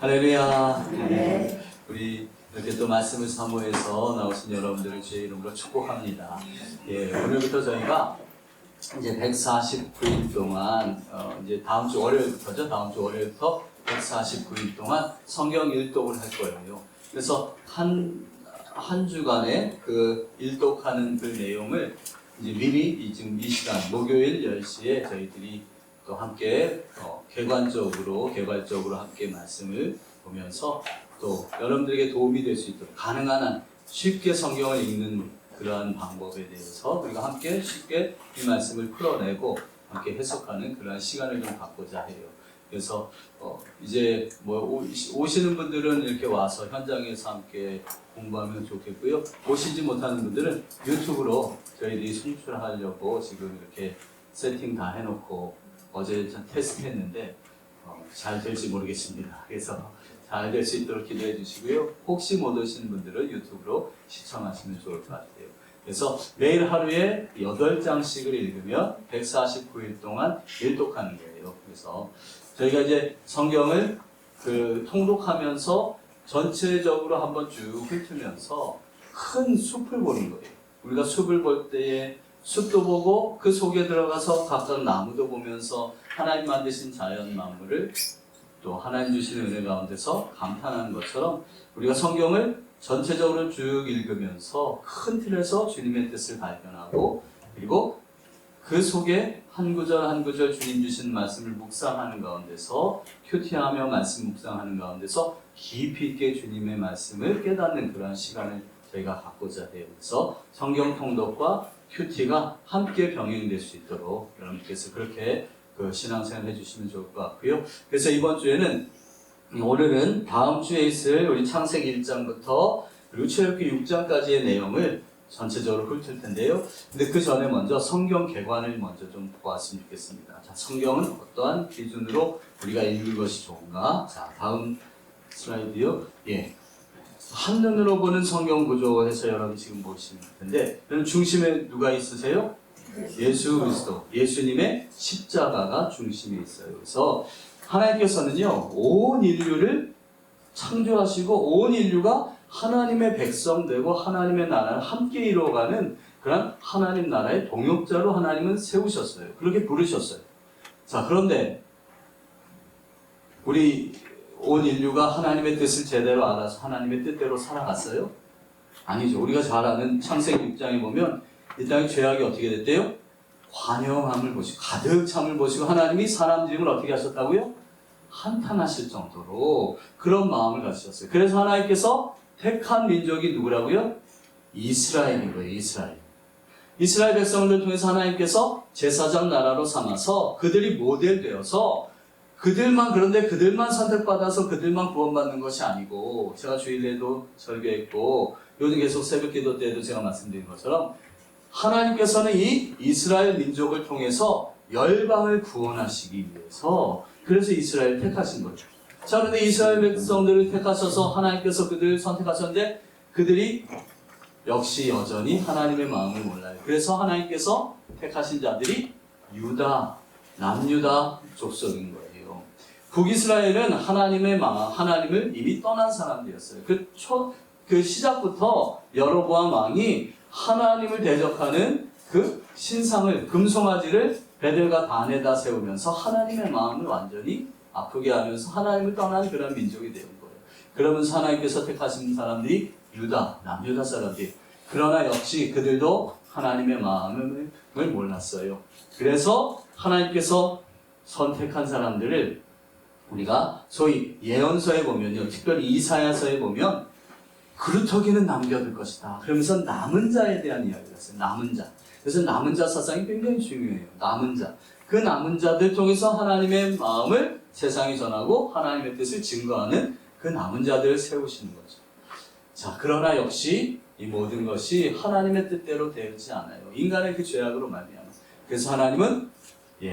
할렐루야. 네. 우리 이렇게 또 말씀을 사모해서 나오신 여러분들을 주의 이름으로 축복합니다. 예, 오늘부터 저희가 이제 149일 동안 이제 다음 주 월요일부터죠. 다음 주 월요일부터 149일 동안 성경 일독을 할 거예요. 그래서 한 주간에 그 일독하는 그 내용을 이제 미리 지금 이 시간 목요일 10시에 저희들이 또 함께 개괄적으로 함께 말씀을 보면서 또 여러분들에게 도움이 될 수 있도록 가능한 한 쉽게 성경을 읽는 그러한 방법에 대해서 우리가 함께 쉽게 이 말씀을 풀어내고 함께 해석하는 그러한 시간을 좀 갖고자 해요. 그래서 이제 오시는 분들은 이렇게 와서 현장에서 함께 공부하면 좋겠고요. 오시지 못하는 분들은 유튜브로 저희들이 송출하려고 지금 이렇게 세팅 다 해놓고 어제 전 테스트했는데 잘 될지 모르겠습니다. 그래서 잘 될 수 있도록 기도해 주시고요. 혹시 못 오시는 분들은 유튜브로 시청하시면 좋을 것 같아요. 그래서 매일 하루에 8장씩을 읽으면 149일 동안 일독하는 거예요. 그래서 저희가 이제 성경을 통독하면서 전체적으로 한번 쭉 훑으면서 큰 숲을 보는 거예요. 우리가 숲을 볼 때에 숲도 보고 그 속에 들어가서 각각 나무도 보면서 하나님 만드신 자연 만물을 또 하나님 주시는 은혜 가운데서 감탄하는 것처럼 우리가 성경을 전체적으로 쭉 읽으면서 큰 틀에서 주님의 뜻을 발견하고 그리고 그 속에 한 구절 한 구절 주님 주신 말씀을 묵상하는 가운데서 큐티하며 말씀 묵상하는 가운데서 깊이 있게 주님의 말씀을 깨닫는 그러한 시간을 저희가 갖고자 해요. 그래서 성경 통독과 큐티가 함께 병행될 수 있도록 여러분께서 그렇게 신앙생활 해주시면 좋을 것 같고요. 그래서 이번 주에는 오늘은 다음 주에 있을 우리 창세기 1장부터 그리고 출애굽기 6장까지의 내용을 전체적으로 훑을 텐데요. 근데 그 전에 먼저 성경 개관을 먼저 좀 보았으면 좋겠습니다. 자, 성경은 어떠한 기준으로 우리가 읽는 것이 좋은가? 자, 다음 슬라이드요. 예. 한눈으로 보는 성경 구조에서 여러분 지금 보시면 텐데, 여러분 중심에 누가 있으세요? 예수 그리스도, 예수님의 십자가가 중심에 있어요. 그래서 하나님께서는요, 온 인류를 창조하시고 온 인류가 하나님의 백성 되고 하나님의 나라를 함께 이루어가는 그런 하나님 나라의 동역자로 하나님은 세우셨어요. 그렇게 부르셨어요. 자, 그런데 우리 온 인류가 하나님의 뜻을 제대로 알아서 하나님의 뜻대로 살아갔어요? 아니죠. 우리가 잘 아는 창세기 6장에 보면 이 땅의 죄악이 어떻게 됐대요? 관영함을 보시고 가득 참을 보시고 하나님이 사람 지음을 어떻게 하셨다고요? 한탄하실 정도로 그런 마음을 가지셨어요. 그래서 하나님께서 택한 민족이 누구라고요? 이스라엘인 거예요. 이스라엘 백성들 통해서 하나님께서 제사장 나라로 삼아서 그들이 모델 되어서 그런데 그들만 선택받아서 그들만 구원받는 것이 아니고 제가 주일에도 설교했고 요즘 계속 새벽기도 때도 제가 말씀드린 것처럼 하나님께서는 이 이스라엘 민족을 통해서 열방을 구원하시기 위해서 그래서 이스라엘을 택하신 거죠. 자, 그런데 이스라엘 백성들을 택하셔서 하나님께서 그들을 선택하셨는데 그들이 역시 여전히 하나님의 마음을 몰라요. 그래서 하나님께서 택하신 자들이 남유다 족속인 거예요. 북이스라엘은 하나님을 이미 떠난 사람들이었어요. 그 시작부터 여로보암 왕이 하나님을 대적하는 그 신상을, 금송아지를 베델과 단에다 세우면서 하나님의 마음을 완전히 아프게 하면서 하나님을 떠난 그런 민족이 되는 거예요. 그러면서 하나님께서 택하신 사람들이 남유다 사람들. 그러나 역시 그들도 하나님의 마음을 몰랐어요. 그래서 하나님께서 선택한 사람들을 우리가 소위 예언서에 보면요, 특별히 이사야서에 보면 그루터기는 남겨둘 것이다. 그러면서 남은 자에 대한 이야기가 있어요. 남은 자. 그래서 남은 자 사상이 굉장히 중요해요. 남은 자. 그 남은 자들 통해서 하나님의 마음을 세상에 전하고 하나님의 뜻을 증거하는 그 남은 자들을 세우시는 거죠. 자, 그러나 역시 이 모든 것이 하나님의 뜻대로 되지 않아요. 인간의 그 죄악으로 말미암아. 그래서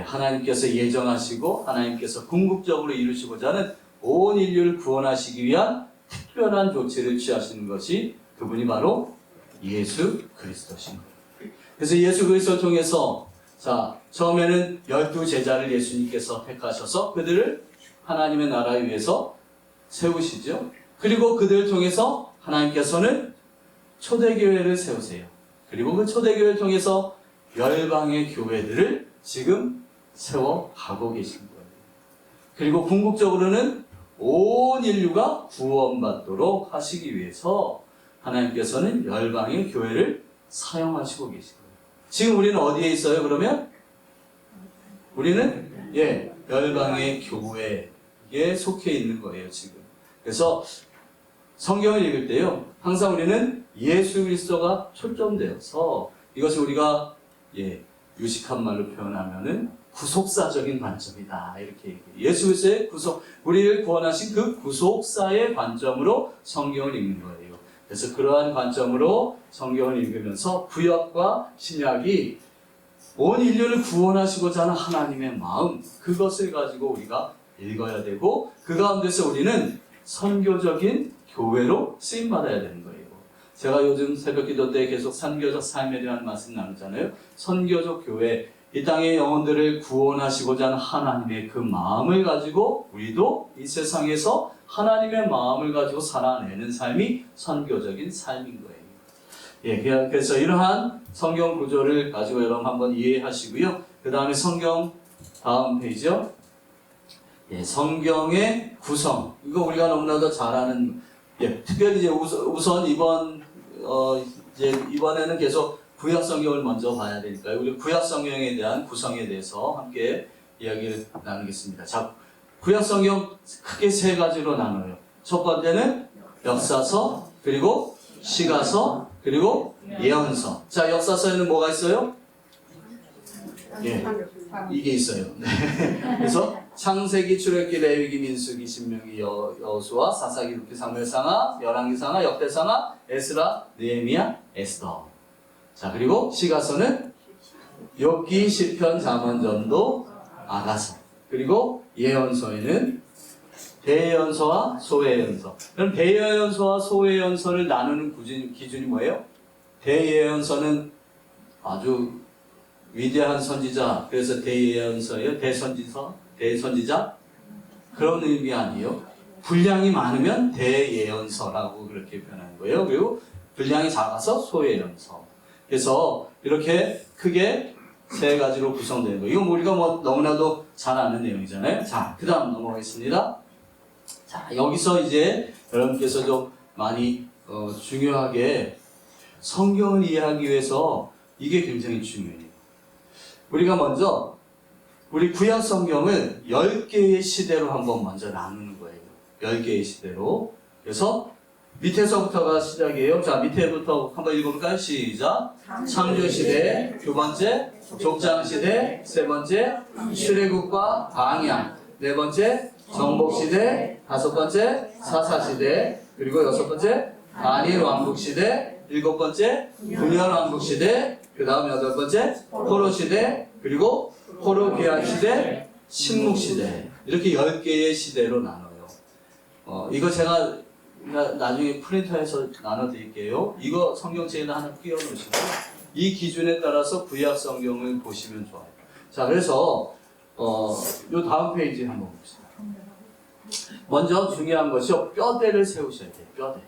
하나님께서 예정하시고 하나님께서 궁극적으로 이루시고자 하는 온 인류를 구원하시기 위한 특별한 조치를 취하시는 것이 그분이 바로 예수 그리스도신 거예요. 그래서 예수 그리스도를 통해서 처음에는 12 제자를 예수님께서 택하셔서 그들을 하나님의 나라를 위해서 세우시죠. 그리고 그들을 통해서 하나님께서는 초대교회를 세우세요. 그리고 그 초대교회를 통해서 열방의 교회들을 지금 세워가고 계신 거예요. 그리고 궁극적으로는 온 인류가 구원받도록 하시기 위해서 하나님께서는 열방의 교회를 사용하시고 계신 거예요. 지금 우리는 어디에 있어요, 그러면? 우리는, 열방의 교회에 속해 있는 거예요, 지금. 그래서 성경을 읽을 때요, 항상 우리는 예수 그리스도가 초점되어서 이것을 우리가, 유식한 말로 표현하면은 구속사적인 관점이다. 이렇게 얘기해요. 예수 그리스도의 우리를 구원하신 그 구속사의 관점으로 성경을 읽는 거예요. 그래서 그러한 관점으로 성경을 읽으면서 구약과 신약이 온 인류를 구원하시고자 하는 하나님의 마음, 그것을 가지고 우리가 읽어야 되고, 그 가운데서 우리는 선교적인 교회로 쓰임받아야 되는 거예요. 제가 요즘 새벽 기도 때 계속 선교적 삶에 대한 말씀 나누잖아요. 선교적 교회, 이 땅의 영혼들을 구원하시고자 하는 하나님의 그 마음을 가지고 우리도 이 세상에서 하나님의 마음을 가지고 살아내는 삶이 선교적인 삶인 거예요. 그래서 이러한 성경 구조를 가지고 여러분 한번 이해하시고요. 그 다음에 성경 다음 페이지요. 성경의 구성. 이거 우리가 너무나도 잘 아는, 특별히 이제 우선 이번에는 계속 구약 성경을 먼저 봐야 되니까요. 우리 구약 성경에 대한 구성에 대해서 함께 이야기를 나누겠습니다. 자, 구약 성경 크게 세 가지로 나눠요. 첫 번째는 역사서, 그리고 시가서, 그리고 예언서. 자, 역사서에는 뭐가 있어요? 이게 있어요. 그래서 창세기, 출애굽기, 레위기, 민수기, 신명기, 여호수아, 사사기, 룻기, 사무엘 상하, 열왕기 상하, 역대 상하, 에스라, 느헤미야, 에스더. 자, 그리고 시가서는 욥기, 시편, 잠언, 전도, 아가서. 그리고 예언서에는 대예언서와 소예언서. 그럼 대예언서와 소예언서를 나누는 기준이 뭐예요? 대예언서는 아주 위대한 선지자, 그래서 대예언서예요. 대선지자? 그런 의미 아니에요. 분량이 많으면 대예언서라고 그렇게 표현하는 거예요. 그리고 분량이 작아서 소예언서. 그래서 이렇게 크게 세 가지로 구성되는 거예요. 이건 우리가 너무나도 잘 아는 내용이잖아요. 자, 그 다음 넘어가겠습니다. 자, 여기서 이제 여러분께서 좀 많이 중요하게 성경을 이해하기 위해서 이게 굉장히 중요해요. 우리가 먼저 우리 구약 성경을 10개의 시대로 한번 먼저 나누는 거예요. 10개의 시대로. 그래서 밑에서부터가 시작이에요. 자, 밑에부터 한번 읽어볼까요? 시작. 창조시대, 두 번째, 족장시대, 세 번째, 출애굽과 광야, 네 번째, 정복시대, 다섯 번째, 사사시대, 그리고 여섯 번째, 안일 왕국시대, 일곱 번째, 분열 왕국시대, 그 다음 여덟 번째, 포로시대, 그리고 포로기한시대, 식묵시대. 이렇게 10개의 시대로 나눠요. 이거 제가 나중에 프린터해서 나눠드릴게요. 이거 성경책에다 하나 끼워놓으시고 이 기준에 따라서 구약 성경을 보시면 좋아요. 자, 그래서 요 다음 페이지 한번 봅시다. 먼저 중요한 것이요, 뼈대를 세우셔야 돼요. 뼈대.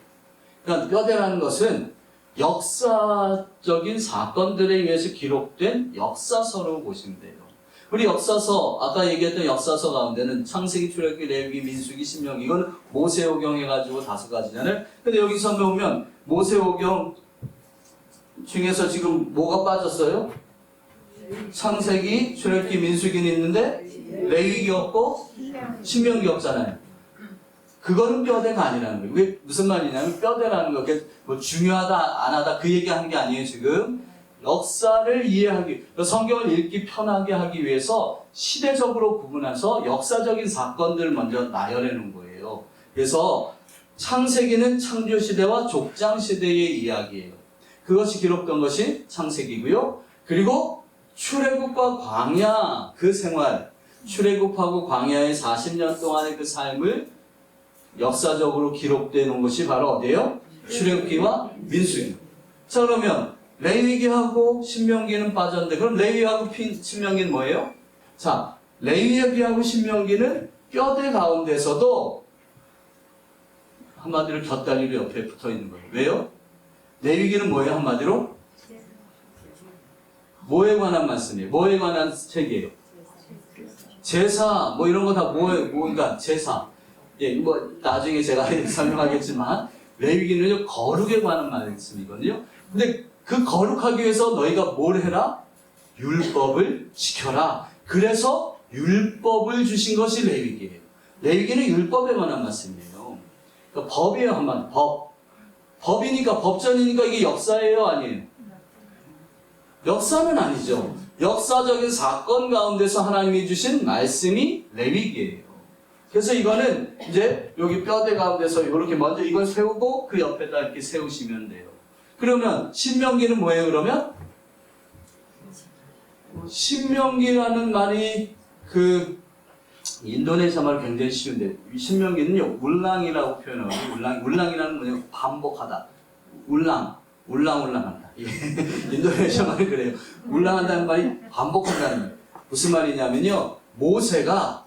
그러니까 뼈대라는 것은 역사적인 사건들에 의해서 기록된 역사서로 보시면 돼요. 우리 역사서, 아까 얘기했던 역사서 가운데는 창세기, 출애굽기, 레위기, 민수기, 신명기, 이건 모세오경 해가지고 5가지잖아요. 근데 여기서 보면 모세오경 중에서 지금 뭐가 빠졌어요? 창세기, 출애굽기, 민수기는 있는데 레위기 없고 신명기 없잖아요. 그거는 뼈대가 아니라는 거예요. 왜, 무슨 말이냐면 뼈대라는 거, 뭐 중요하다, 안 하다 그 얘기하는 게 아니에요, 지금. 역사를 이해하기, 성경을 읽기 편하게 하기 위해서 시대적으로 구분해서 역사적인 사건들을 먼저 나열해 놓은 거예요. 그래서 창세기는 창조시대와 족장시대의 이야기예요. 그것이 기록된 것이 창세기고요. 그리고 출애굽과 광야 그 생활, 출애굽하고 광야의 40년 동안의 그 삶을 역사적으로 기록되어 놓은 것이 바로 어디예요? 출애굽기와 민수기. 자, 그러면 레위기하고 신명기는 빠졌는데 그럼 레위하고 신명기는 뭐예요? 자, 레위기하고 신명기는 뼈대 가운데서도 한마디로 곁다리로 옆에 붙어 있는 거예요. 왜요? 레위기는 뭐예요? 한마디로 뭐에 관한 말씀이에요? 뭐에 관한 책이에요? 제사 뭐 이런 거 다 그러니까 제사. 예, 뭐 나중에 제가 설명하겠지만 레위기는요 거룩에 관한 말씀이거든요. 근데 그 거룩하기 위해서 너희가 뭘 해라? 율법을 지켜라. 그래서 율법을 주신 것이 레위기예요. 레위기는 율법에 관한 말씀이에요. 그러니까 법이에요, 한마디. 법. 법이니까 법전이니까 이게 역사예요, 아니에요? 역사는 아니죠. 역사적인 사건 가운데서 하나님이 주신 말씀이 레위기예요. 그래서 이거는 이제 여기 뼈대 가운데서 이렇게 먼저 이걸 세우고 그 옆에다 이렇게 세우시면 돼요. 그러면 신명기는 뭐예요? 그러면 신명기라는 말이 그 인도네시아 말 굉장히 쉬운데 신명기는요 울랑이라고 표현하고 울랑이라는 뭐냐 반복하다. 울랑한다. 인도네시아 말이 그래요. 울랑한다는 말이 반복한다는 말. 무슨 말이냐면요 모세가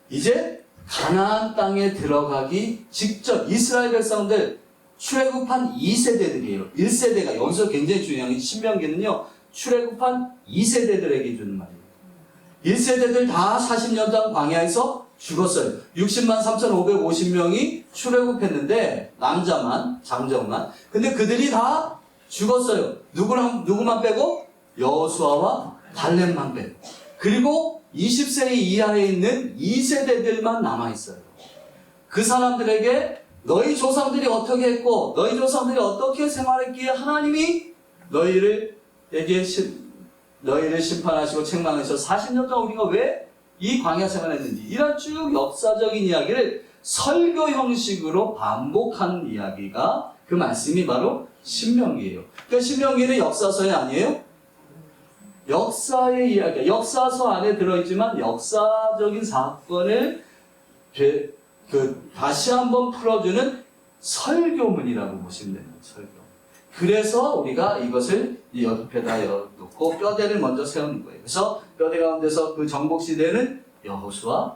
이제 가나안 땅에 들어가기 직전 이스라엘 백성들 출애굽한 2세대들이에요. 1세대가 여기서 굉장히 중요한 게 신명기는요 출애굽한 2세대들에게 주는 말이에요. 1세대들 다 40년 동안 광야에서 죽었어요. 60만 3,550명이 출애굽했는데 남자만 장정만. 근데 그들이 다 죽었어요. 누구만 빼고? 여호수아와 갈렙만 빼고. 그리고 20세 이하에 있는 2세대들만 남아있어요. 그 사람들에게 너희 조상들이 어떻게 했고 너희 조상들이 어떻게 생활했기에 하나님이 너희를 심판하시고 책망하셔서 40년 동안 우리가 왜 이 광야 생활했는지 이런 쭉 역사적인 이야기를 설교 형식으로 반복한 이야기가 그 말씀이 바로 신명기예요. 그러니까 신명기는 역사서이 아니에요? 역사의 이야기야. 역사서 안에 들어있지만 역사적인 사건을 다시 한번 풀어주는 설교문이라고 보시면 됩니다. 설교. 그래서 우리가 이것을 옆에다 놓고 뼈대를 먼저 세우는 거예요. 그래서 뼈대 가운데서 그 정복시대는 여호수아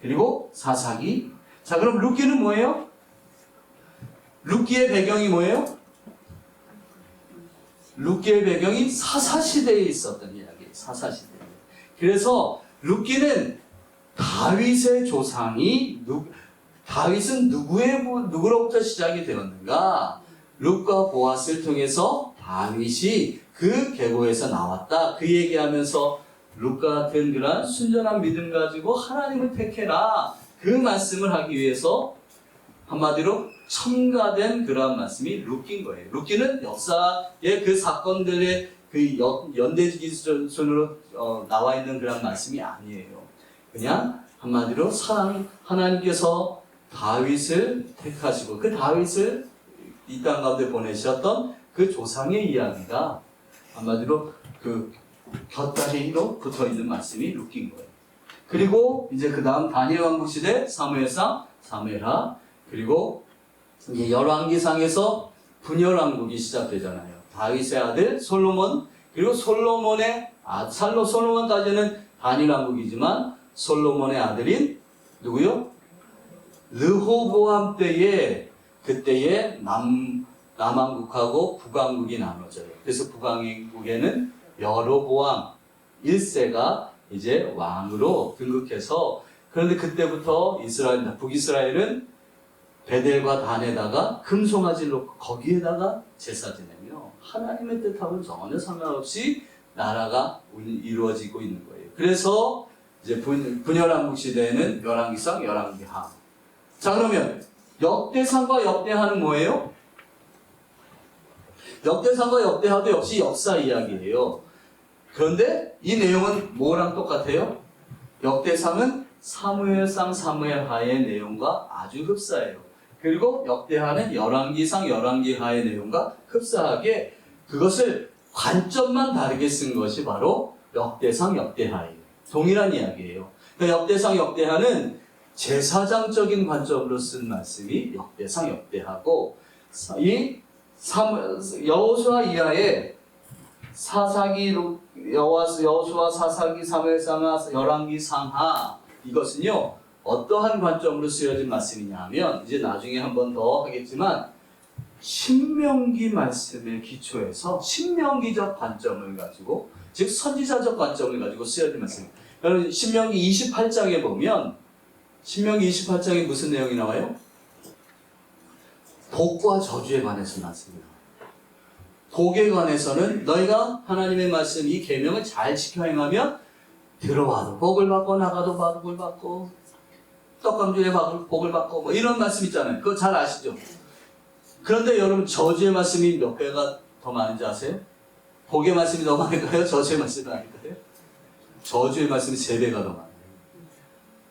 그리고 사사기. 자, 그럼 룻기는 뭐예요? 룻기의 배경이 뭐예요? 룻기의 배경이 사사시대에 있었던 이야기예요. 사사시대. 그래서 룻기는 다윗의 조상이 다윗은 누구로부터 시작이 되었는가? 룻과 보아스를 통해서 다윗이 그 계보에서 나왔다. 그 얘기하면서 룻과 같은 그런 순전한 믿음 가지고 하나님을 택해라. 그 말씀을 하기 위해서 한마디로 첨가된 그러한 말씀이 룻기인 거예요. 룻기는 역사의 그 사건들의 그 연대기순으로 나와 있는 그런 말씀이 아니에요. 그냥 한마디로 하나님께서 다윗을 택하시고 그 다윗을 이 땅 가운데 보내셨던 그 조상의 이야기가 한마디로 그 곁다리로 붙어있는 말씀이 룻기인 거예요. 그리고 이제 그 다음 다니엘 왕국 시대 사무엘상, 사무엘하, 그리고 이제 열왕기상에서 분열왕국이 시작되잖아요. 다윗의 아들 솔로몬, 그리고 솔로몬까지는 다니엘 왕국이지만 솔로몬의 아들인 누구요? 르호보암 때에 그때의 남왕국하고 북왕국이 나눠져요. 그래서 북왕국에는 여로보암 1세가 이제 왕으로 등극해서 그런데 그때부터 북이스라엘은 베델과 단에다가 금송아지를 놓고 거기에다가 제사 지내며 하나님의 뜻하고는 전혀 상관없이 나라가 이루어지고 있는 거예요. 그래서 이제 분열왕국 시대에는 열왕기상, 열왕기하. 자, 그러면 역대상과 역대하는 뭐예요? 역대상과 역대하도 역시 역사 이야기예요. 그런데 이 내용은 뭐랑 똑같아요? 역대상은 사무엘상, 사무엘하의 내용과 아주 흡사해요. 그리고 역대하는 열왕기상, 열왕기하의 내용과 흡사하게 그것을 관점만 다르게 쓴 것이 바로 역대상, 역대하예요. 동일한 이야기예요. 그러니까 역대상, 역대하는 제사장적인 관점으로 쓴 말씀이 역대상, 역대하고 이 여호수아 이하의 사사기, 여호수아, 사사기, 사무엘상, 열왕기, 상하 이것은요 어떠한 관점으로 쓰여진 말씀이냐 하면 이제 나중에 한 번 더 하겠지만 신명기 말씀의 기초에서 신명기적 관점을 가지고 즉 선지자적 관점을 가지고 쓰여진 말씀입니다. 여러분 신명기 28장에 보면 신명기 28장에 무슨 내용이 나와요? 복과 저주에 관해서 나왔습니다. 복에 관해서는 너희가 하나님의 말씀 이 계명을 잘 지켜 행하면 들어와도 복을 받고 나가도 복을 받고 떡감주에 복을 받고 뭐 이런 말씀 있잖아요. 그거 잘 아시죠? 그런데 여러분 저주의 말씀이 몇 배가 더 많은지 아세요? 복의 말씀이 더 많을까요? 저주의 말씀이 더 많을까요? 저주의 말씀이 3배가 더 많아요.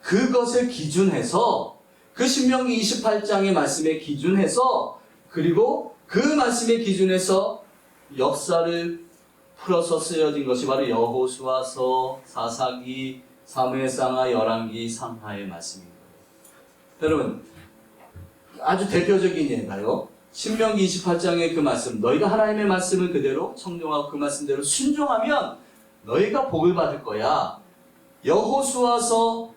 그것을 기준해서 그 신명기 28장의 말씀에 기준해서 그리고 그 말씀의 기준에서 역사를 풀어서 쓰여진 것이 바로 여호수아서, 사사기, 사무엘상하, 열왕기, 상하의 말씀입니다. 여러분 아주 대표적인 예가요. 신명기 28장의 그 말씀 너희가 하나님의 말씀을 그대로 청종하고 그 말씀대로 순종하면 너희가 복을 받을 거야. 여호수아서에서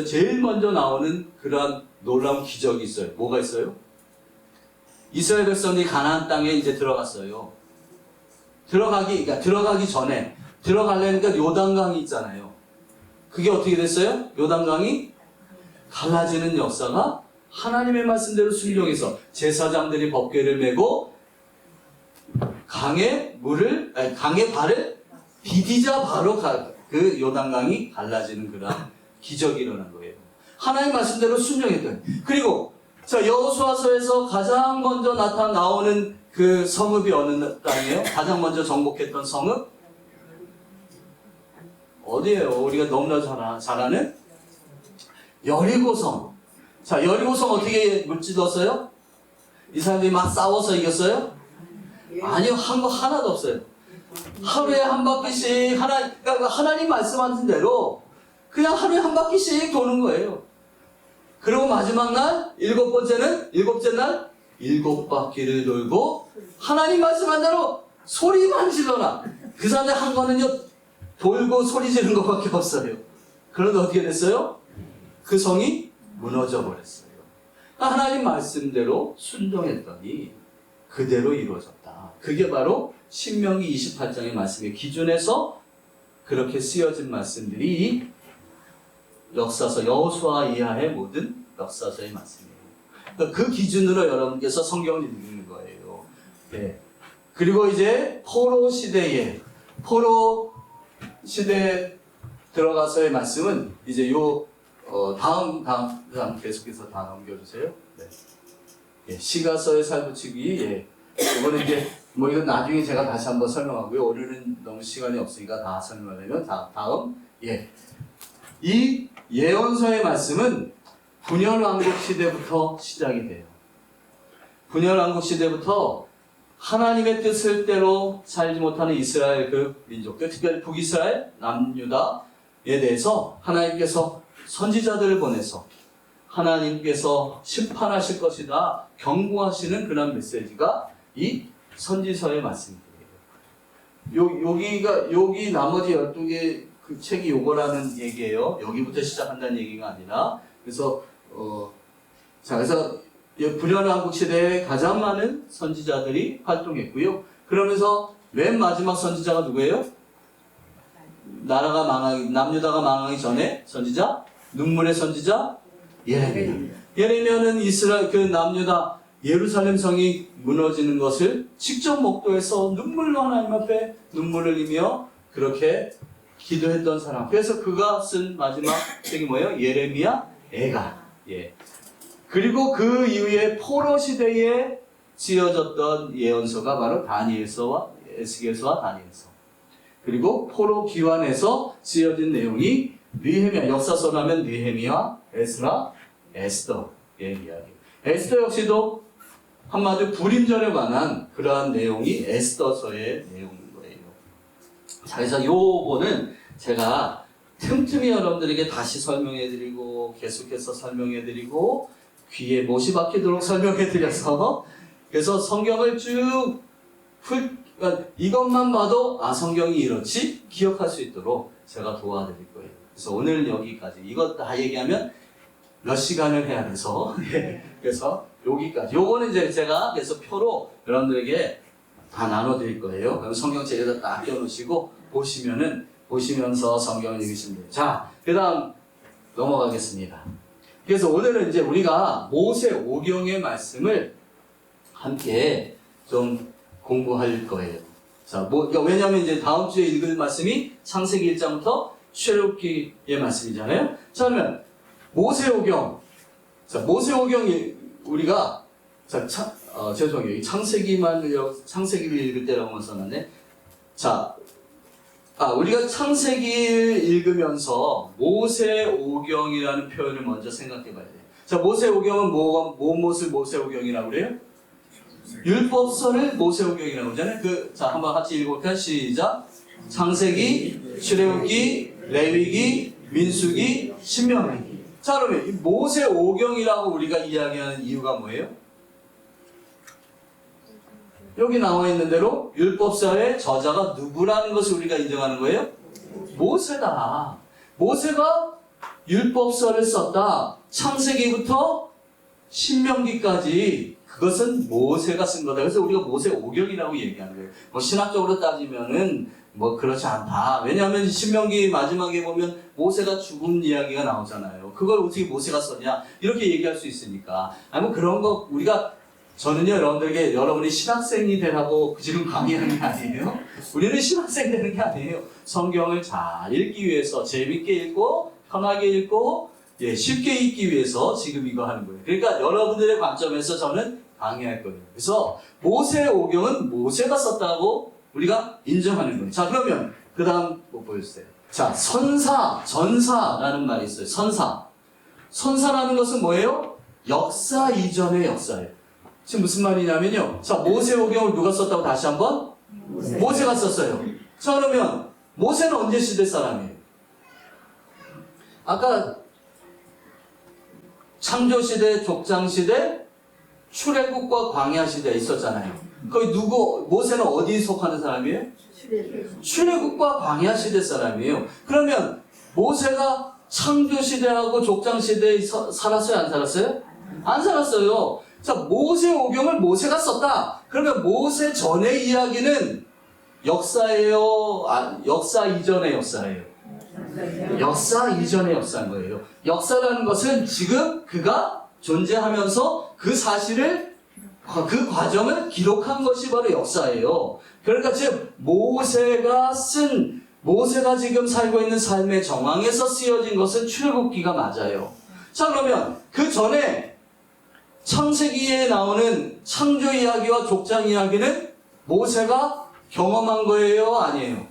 제일 먼저 나오는 그러한 놀라운 기적이 있어요. 뭐가 있어요? 이스라엘 백성들이 가나안 땅에 이제 들어갔어요. 들어가기 전에 들어가려니까 요단강이 있잖아요. 그게 어떻게 됐어요? 요단강이 갈라지는 역사가 하나님의 말씀대로 순종해서 제사장들이 법궤를 메고 강의 발을 디디자 바로 그 요단강이 갈라지는 그런 기적이 일어난 거예요. 하나님 말씀대로 순종했더니 그리고 자 여호수아서에서 가장 먼저 나오는 그 성읍이 어느 땅이에요? 가장 먼저 정복했던 성읍? 어디예요? 우리가 너무나 잘 아는? 여리고성. 자 여리고성 어떻게 물질렀어요? 이 사람들이 막 싸워서 이겼어요? 아니요. 한 거 하나도 없어요. 하루에 한 바퀴씩 그러니까 하나님 말씀하신 대로 그냥 하루에 한 바퀴씩 도는 거예요. 그리고 마지막 날, 일곱째 날, 7바퀴를 돌고 하나님 말씀한 대로 소리만 질러라. 그 사람들 한 거는요, 돌고 소리 지르는 것밖에 없어요. 그런데 어떻게 됐어요? 그 성이 무너져 버렸어요. 하나님 말씀대로 순종했더니 그대로 이루어졌다. 그게 바로 신명기 28장의 말씀의 기준에서 그렇게 쓰여진 말씀들이 역사서 여호수아 이하의 모든 역사서의 말씀이에요. 그 기준으로 여러분께서 성경을 읽는 거예요. 네. 그리고 이제 포로 시대에 들어가서의 말씀은 이제 다음 계속해서 다 넘겨주세요. 네. 예, 시가서의 살붙이기. 예. 이거는 이제 이건 나중에 제가 다시 한번 설명하고요. 오늘은 너무 시간이 없으니까 다 설명하려면 다음. 예. 이 예언서의 말씀은 분열왕국 시대부터 시작이 돼요. 분열왕국 시대부터 하나님의 뜻을대로 살지 못하는 이스라엘 그 민족들, 특별히 북이스라엘, 남유다에 대해서 하나님께서 선지자들을 보내서 하나님께서 심판하실 것이다 경고하시는 그런 메시지가 이 선지서의 말씀이에요. 여기 나머지 12개 그 책이 요거라는 얘기예요. 여기부터 시작한다는 얘기가 아니라 그래서 분열왕국 시대에 가장 많은 선지자들이 활동했고요. 그러면서 맨 마지막 선지자가 누구예요? 남유다가 망하기 전에 선지자? 눈물의 선지자? 예레미야. 예레미야는 이스라엘 그 남유다 예루살렘 성이 무너지는 것을 직접 목도해서 눈물로 하나님 앞에 눈물을 흘리며 그렇게 기도했던 사람. 그래서 그가 쓴 마지막 책이 뭐예요? 예레미야 애가. 예. 그리고 그 이후에 포로 시대에 지어졌던 예언서가 바로 다니엘서와 에스겔서와 다니엘서. 그리고 포로 기환에서 지어진 내용이 느헤미야. 역사서로 하면 느헤미야, 에스라, 에스더의 이야기. 에스더 역시도 한마디로 불임절에 관한 그러한 내용이 에스더서의 내용인 거예요. 자, 그래서 요거는 제가 틈틈이 여러분들에게 다시 설명해드리고 계속해서 설명해드리고 귀에 못이 박히도록 설명해드려서 그래서 성경을 쭉 그러니까 이것만 봐도 성경이 이렇지 기억할 수 있도록 제가 도와드릴 거예요. 그래서 오늘은 여기까지. 이것 다 얘기하면 몇 시간을 해야 돼서 그래서 여기까지. 요거는 이제 제가 그래서 표로 여러분들에게 다 나눠드릴 거예요. 그럼 성경책에다 딱 껴놓으시고 보시면서 성경을 읽으시면 돼요. 자, 그 다음 넘어가겠습니다. 그래서 오늘은 이제 우리가 모세오경의 말씀을 함께 좀 공부할 거예요. 자, 왜냐면 이제 다음 주에 읽을 말씀이 창세기 1장부터 출애굽기의 말씀이잖아요. 자, 그러면 모세오경. 자, 모세오경이 우리가 죄송해요. 창세기를 읽을 때라고만 써놨네. 자, 우리가 창세기를 읽으면서 모세오경이라는 표현을 먼저 생각해 봐야 돼요. 자, 모세오경은 무엇을 모세오경이라고 그래요? 율법서를 모세오경이라고 그러잖아요. 자, 한번 같이 읽어볼까요? 시작. 창세기, 출애굽기, 레위기, 민수기, 신명기. 자, 그러면 이 모세오경이라고 우리가 이야기하는 이유가 뭐예요? 여기 나와 있는 대로 율법서의 저자가 누구라는 것을 우리가 인정하는 거예요? 모세다. 모세가 율법서를 썼다. 창세기부터 신명기까지 그것은 모세가 쓴 거다. 그래서 우리가 모세오경이라고 얘기하는 거예요. 뭐 신학적으로 따지면은 뭐 그렇지 않다. 왜냐하면 신명기 마지막에 보면 모세가 죽은 이야기가 나오잖아요. 그걸 어떻게 모세가 썼냐 이렇게 얘기할 수 있으니까. 아니 뭐 그런 거 저는요 여러분들에게 여러분이 신학생이 되라고 지금 강의하는 게 아니에요. 우리는 신학생 되는 게 아니에요. 성경을 잘 읽기 위해서 재밌게 읽고 편하게 읽고 쉽게 읽기 위해서 지금 이거 하는 거예요. 그러니까 여러분들의 관점에서 저는 강의할 거예요. 그래서 모세오경은 모세가 썼다고 우리가 인정하는 거예요. 자, 그러면 그 다음 뭐 보여주세요. 자, 전사라는 말이 있어요. 선사라는 것은 뭐예요? 역사 이전의 역사예요. 지금 무슨 말이냐면요. 자, 모세오경을 누가 썼다고 다시 한번? 모세가 썼어요. 자, 그러면 모세는 언제 시대 사람이에요? 아까 창조시대, 족장시대, 출애굽과 광야시대 있었잖아요. 거기 모세는 어디에 속하는 사람이에요? 출애굽과 광야시대 사람이에요. 그러면 모세가 창조시대하고 족장시대에 살았어요? 안 살았어요? 안 살았어요. 자, 모세오경을 모세가 썼다. 그러면 모세 전의 이야기는 역사예요? 역사 이전의 역사예요? 역사 이전의 역사인 거예요. 역사라는 것은 지금 그가 존재하면서 그 사실을, 그 과정을 기록한 것이 바로 역사예요. 그러니까 지금 모세가 지금 살고 있는 삶의 정황에서 쓰여진 것은 출애굽기가 맞아요. 자, 그러면 그 전에 창세기에 나오는 창조 이야기와 족장 이야기는 모세가 경험한 거예요? 아니에요?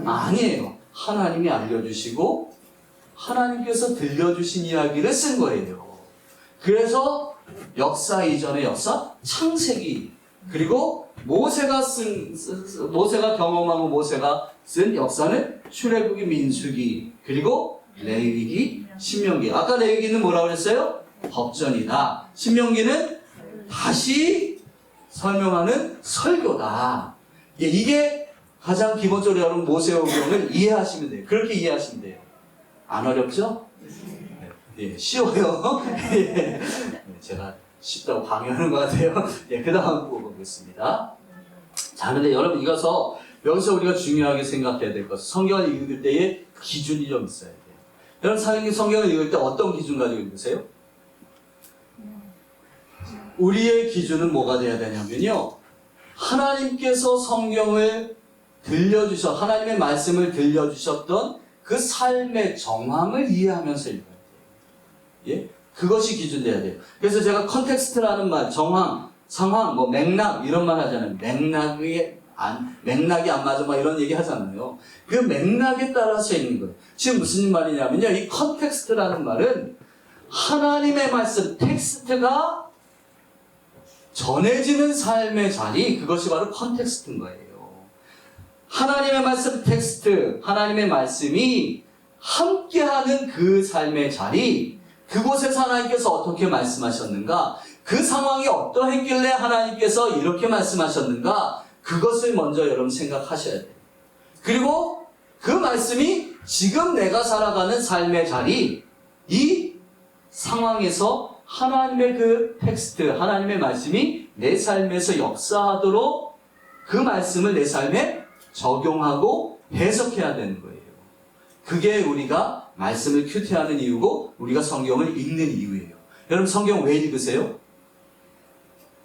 아니에요. 하나님이 알려주시고 하나님께서 들려주신 이야기를 쓴 거예요. 그래서 역사 이전의 역사, 창세기, 그리고 모세가 경험하고 모세가 쓴 역사는 출애굽기, 민수기, 그리고 레위기, 신명기. 아까 레위기는 뭐라고 그랬어요? 법전이다. 신명기는 다시 설명하는 설교다. 이게 가장 기본적으로 여러분 모세오경을 이해하시면 돼요. 그렇게 이해하시면 돼요. 안 어렵죠? 네, 쉬워요. 제가 쉽다고 강요하는 것 같아요. 그 다음 보겠습니다. 자, 근데 여러분 여기서 우리가 중요하게 생각해야 될 것은 성경을 읽을 때의 기준이 좀 있어야 돼요. 여러분 성경을 읽을 때 어떤 기준 가지고 읽으세요? 우리의 기준은 뭐가 돼야 되냐면요. 하나님께서 성경을 하나님의 말씀을 들려주셨던 그 삶의 정황을 이해하면서 읽어야 돼요. 예? 그것이 기준돼야 돼요. 그래서 제가 컨텍스트라는 말, 정황, 상황, 맥락 이런 말 하잖아요. 맥락이 안 맞아 이런 얘기 하잖아요. 그 맥락에 따라서 있는 거예요. 지금 무슨 말이냐면요. 이 컨텍스트라는 말은 하나님의 말씀, 텍스트가 전해지는 삶의 자리, 그것이 바로 컨텍스트인 거예요. 하나님의 말씀 텍스트, 하나님의 말씀이 함께하는 그 삶의 자리, 그곳에서 하나님께서 어떻게 말씀하셨는가, 그 상황이 어떠했길래 하나님께서 이렇게 말씀하셨는가, 그것을 먼저 여러분 생각하셔야 돼요. 그리고 그 말씀이 지금 내가 살아가는 삶의 자리, 이 상황에서 하나님의 그 텍스트, 하나님의 말씀이 내 삶에서 역사하도록 그 말씀을 내 삶에 적용하고 해석해야 되는 거예요. 그게 우리가 말씀을 큐티하는 이유고 우리가 성경을 읽는 이유예요. 여러분 성경 왜 읽으세요?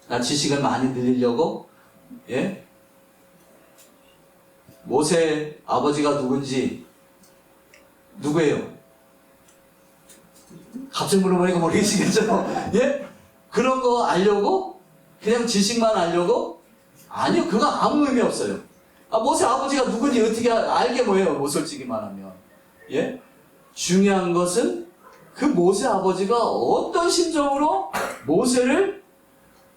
나 지식을 많이 늘리려고? 예? 모세 아버지가 누군지 누구예요? 갑자기 물어보니까 모르시겠죠? 예? 그런 거 알려고? 그냥 지식만 알려고? 아니요, 그거 아무 의미 없어요. 모세 아버지가 누군지 어떻게 알게 뭐예요? 뭐 솔직히 말하면. 예? 중요한 것은 그 모세 아버지가 어떤 심정으로 모세를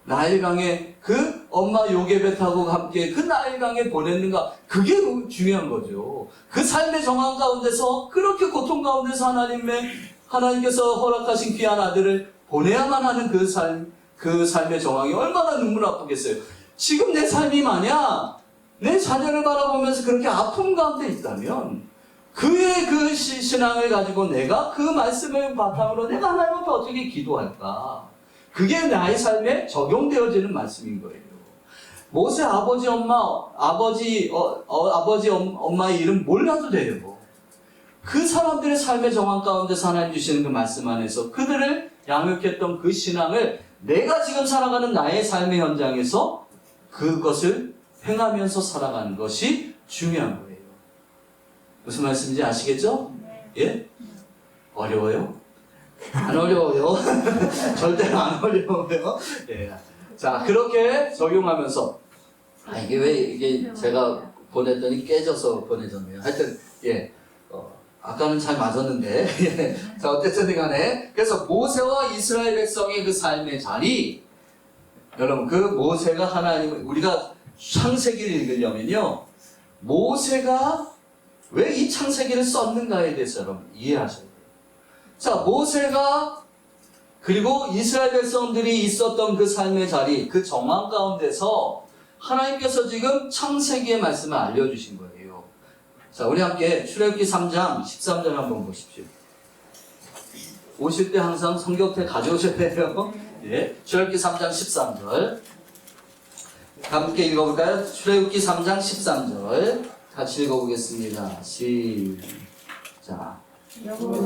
나일강에 그 엄마 요게벳하고 함께 그 나일강에 보냈는가, 그게 중요한 거죠. 그 삶의 정황 가운데서 그렇게 고통 가운데서 하나님께서 허락하신 귀한 아들을 보내야만 하는 그 삶의 정황이 얼마나 눈물 아프겠어요. 지금 내 삶이 만약 내 자녀를 바라보면서 그렇게 아픔 가운데 있다면 그의 그 신앙을 가지고 내가 그 말씀을 바탕으로 내가 하나님 앞에 어떻게 기도할까? 그게 나의 삶에 적용되어지는 말씀인 거예요. 모세 아버지 엄마의 이름 몰라도 돼요. 그 사람들의 삶의 정황 가운데서 하나님 주시는 그 말씀 안에서 그들을 양육했던 그 신앙을 내가 지금 살아가는 나의 삶의 현장에서 그것을 행하면서 살아가는 것이 중요한 거예요. 무슨 말씀인지 아시겠죠? 예? 어려워요? 안 어려워요. 절대로 안 어려워요. 예. 자, 그렇게 적용하면서 이게 제가 보냈더니 깨져서 보내졌네요. 하여튼 예. 아까는 잘 맞았는데. 예. 자, 어쨌든 간에 그래서 모세와 이스라엘 백성의 그 삶의 자리, 여러분 그 모세가 하나님, 우리가 창세기를 읽으려면요, 모세가 왜 이 창세기를 썼는가에 대해서 여러분 이해하셔야 돼요. 자, 모세가 그리고 이스라엘 백성들이 있었던 그 삶의 자리, 그 정황 가운데서 하나님께서 지금 창세기의 말씀을 알려주신 거예요. 자, 우리 함께 출애굽기 3장 13절 한번 보십시오. 오실 때 항상 성경책 가져오셔야 돼요. 예, 출애굽기 3장 13절 함께 읽어볼까요? 출애굽기 3장 13절 같이 읽어보겠습니다. 시작.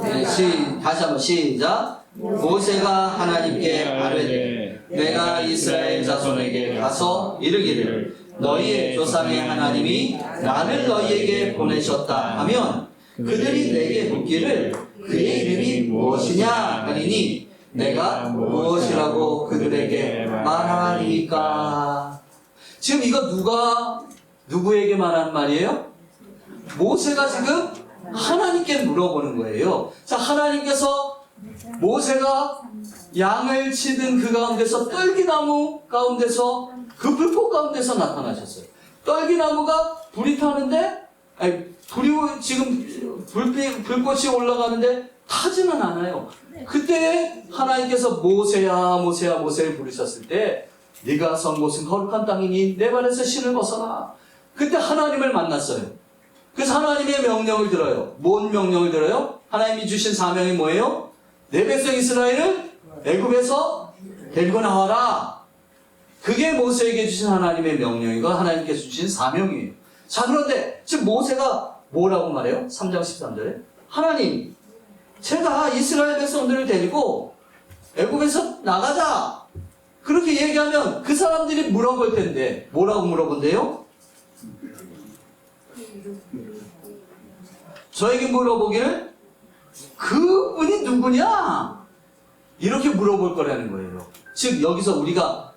네, 다시 한번 시작. 모세가 하나님께 아뢰되 내가 이스라엘 자손에게 가서 이르기를 너희의 조상의 하나님이 나를 너희에게 보내셨다 하면 그들이 내게 묻기를 그의 이름이 무엇이냐 하리니 내가 무엇이라고 그들에게 말하리까. 지금 이거 누구에게 말하는 말이에요? 모세가 지금 하나님께 물어보는 거예요. 자, 하나님께서 모세가 양을 치던 그 가운데서 떨기나무 가운데서 그 불꽃 가운데서 나타나셨어요. 떨기나무가 불이 타는데 지금 불꽃이 올라가는데 타지는 않아요. 그때 하나님께서 모세를 부르셨을 때 네가 선 곳은 거룩한 땅이니 내 발에서 신을 벗어라. 그때 하나님을 만났어요. 그래서 하나님의 명령을 들어요. 뭔 명령을 들어요? 하나님이 주신 사명이 뭐예요? 내 백성 이스라엘을 애굽에서 데리고 나와라. 그게 모세에게 주신 하나님의 명령이고 하나님께서 주신 사명이에요. 자, 그런데 지금 모세가 뭐라고 말해요? 3장 13절에 하나님, 제가 이스라엘 백성들을 데리고 애굽에서 나가자. 그렇게 얘기하면 그 사람들이 물어볼 텐데 뭐라고 물어본대요? 저에게 물어보기를 그분이 누구냐? 이렇게 물어볼 거라는 거예요. 즉 여기서 우리가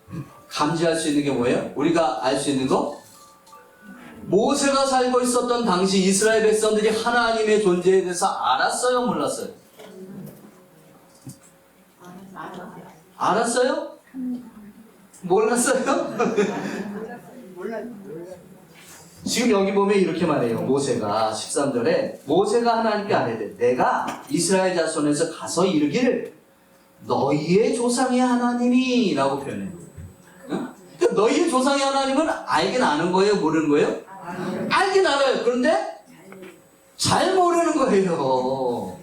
감지할 수 있는 게 뭐예요? 우리가 알 수 있는 거? 모세가 살고 있었던 당시 이스라엘 백성들이 하나님의 존재에 대해서 알았어요? 몰랐어요? 알았어요? 몰랐어요? 지금 여기 보면 이렇게 말해요. 모세가 13절에 모세가 하나님께 아뢰되 내가 이스라엘 자손에서 가서 이르기를 너희의 조상의 하나님이 라고 표현해요. 응? 그러니까 너희의 조상의 하나님은 알긴 아는 거예요? 모르는 거예요? 알긴 알아요. 그런데 잘 모르는 거예요.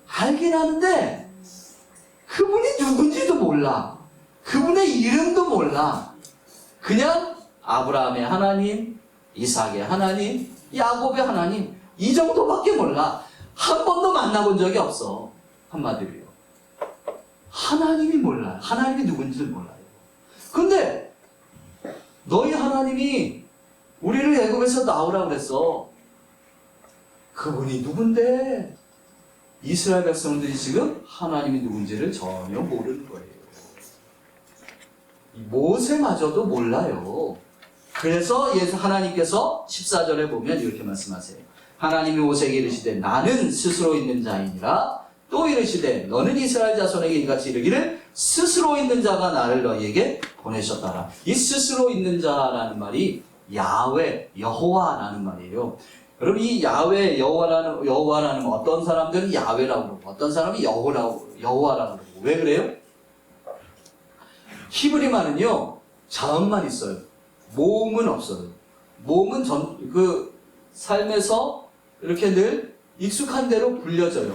알긴 하는데 그분이 누군지도 몰라. 그분의 이름도 몰라. 그냥 아브라함의 하나님, 이삭의 하나님, 야곱의 하나님, 이 정도밖에 몰라. 한 번도 만나본 적이 없어. 한마디로요. 하나님이 몰라요. 하나님이 누군지를 몰라요. 근데 너희 하나님이 우리를 애굽에서 나오라고 그랬어. 그분이 누군데? 이스라엘 백성들이 지금 하나님이 누군지를 전혀 모르는 거예요. 모세마저도 몰라요. 그래서 하나님께서 14절에 보면 이렇게 말씀하세요. 하나님이 모세에게 이르시되 나는 스스로 있는 자이니라. 또 이르시되 너는 이스라엘 자손에게 이같이 이르기를 스스로 있는 자가 나를 너희에게 보내셨다라. 이 스스로 있는 자라는 말이 야훼, 여호와라는 말이에요. 여러분 이 야훼, 여호와라는 어떤 사람들은 야훼라고 그러고 어떤 사람은 여호와라고 그러고 왜 그래요? 히브리말은요 자음만 있어요. 모음은 없어요. 모음은 삶에서 이렇게 늘 익숙한 대로 불려져요.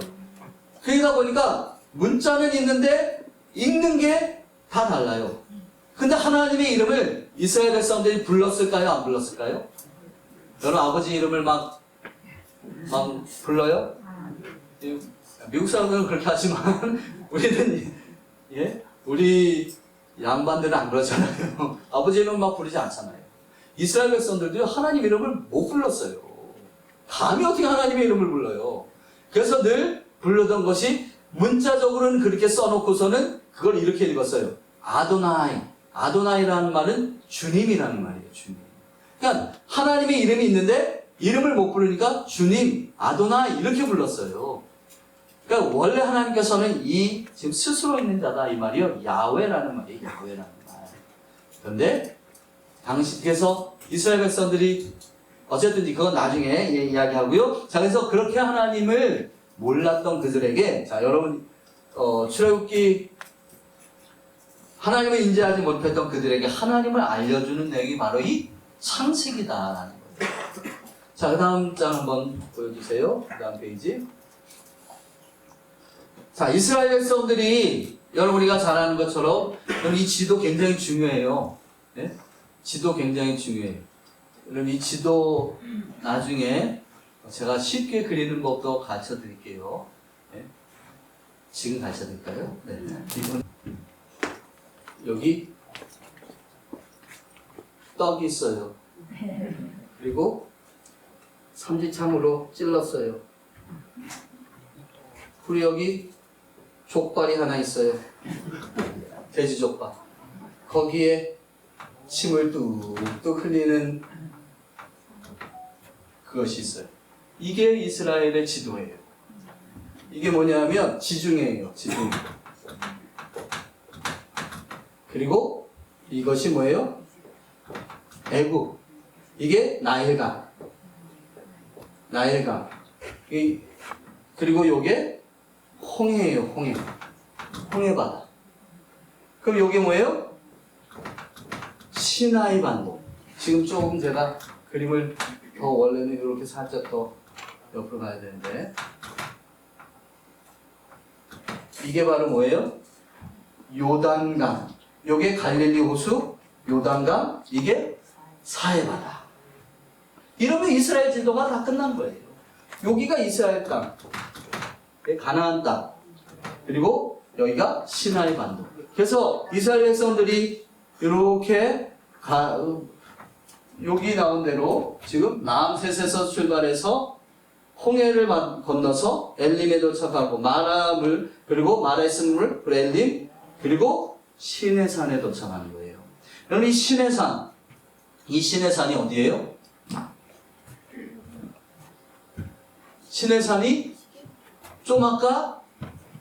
그러다 보니까 문자는 있는데 읽는 게 다 달라요. 근데 하나님의 이름을 이스라엘 백성들이 불렀을까요? 안 불렀을까요? 여러분 아버지 이름을 막 불러요? 미국 사람들은 그렇게 하지만 우리는 우리 양반들은 안 그러잖아요. 아버지 이름을 막 부르지 않잖아요. 이스라엘 백성들도 하나님 이름을 못 불렀어요. 감히 어떻게 하나님의 이름을 불러요? 그래서 늘 부르던 것이 문자적으로는 그렇게 써놓고서는 그걸 이렇게 읽었어요. 아도나이. 아도나이라는 말은 주님이라는 말이에요. 주님. 그러니까 하나님의 이름이 있는데 이름을 못 부르니까 주님, 아도나이 이렇게 불렀어요. 그러니까 원래 하나님께서는 지금 스스로 있는 자다 이 말이요. 야훼라는 말이에요. 야훼라는 말. 그런데 당시께서 이스라엘 백성들이 어쨌든 그건 나중에 이야기하고요. 자, 그래서 그렇게 하나님을 몰랐던 그들에게 자, 여러분 출애굽기 하나님을 인지하지 못했던 그들에게 하나님을 알려주는 내용이 바로 이 창세기다라는 거예요. 자, 그 다음 장 한번 보여주세요. 그 다음 페이지. 자, 이스라엘 백성들이 여러분 우리가 잘 아는 것처럼 이 지도 굉장히 중요해요. 네? 지도 굉장히 중요해요. 그럼 이 지도 나중에 제가 쉽게 그리는 법도 가르쳐 드릴게요. 네? 지금 가르쳐 드릴까요? 네. 여기 떡이 있어요. 그리고 삼지참으로 찔렀어요. 그리고 여기 족발이 하나 있어요. 돼지 족발. 거기에 침을 뚝뚝 흘리는 그것이 있어요. 이게 이스라엘의 지도예요. 이게 뭐냐면 지중해예요. 지중해. 그리고 이것이 뭐예요? 애국. 이게 나일강. 나일강. 그리고 요게 홍해예요. 홍해. 홍해바다. 그럼 요게 뭐예요? 시나이 반도. 지금 조금 제가 그림을 더 원래는 이렇게 살짝 더 옆으로 가야 되는데 이게 바로 뭐예요? 요단강. 요게 갈릴리 호수, 요단강, 이게 사해바다. 이러면 이스라엘 지도가 다 끝난 거예요. 여기가 이스라엘 땅, 가나안 땅, 그리고 여기가 시나이 반도. 그래서 이스라엘 백성들이 이렇게 여기 나온 대로 지금 라암셋에서 출발해서 홍해를 건너서 엘림에 도착하고 마라물, 그리고 마라에스물, 엘림, 그리고 시내산에 도착하는 거예요. 그럼 이 시내산, 이 시내산이 어디예요? 시내산이 좀 아까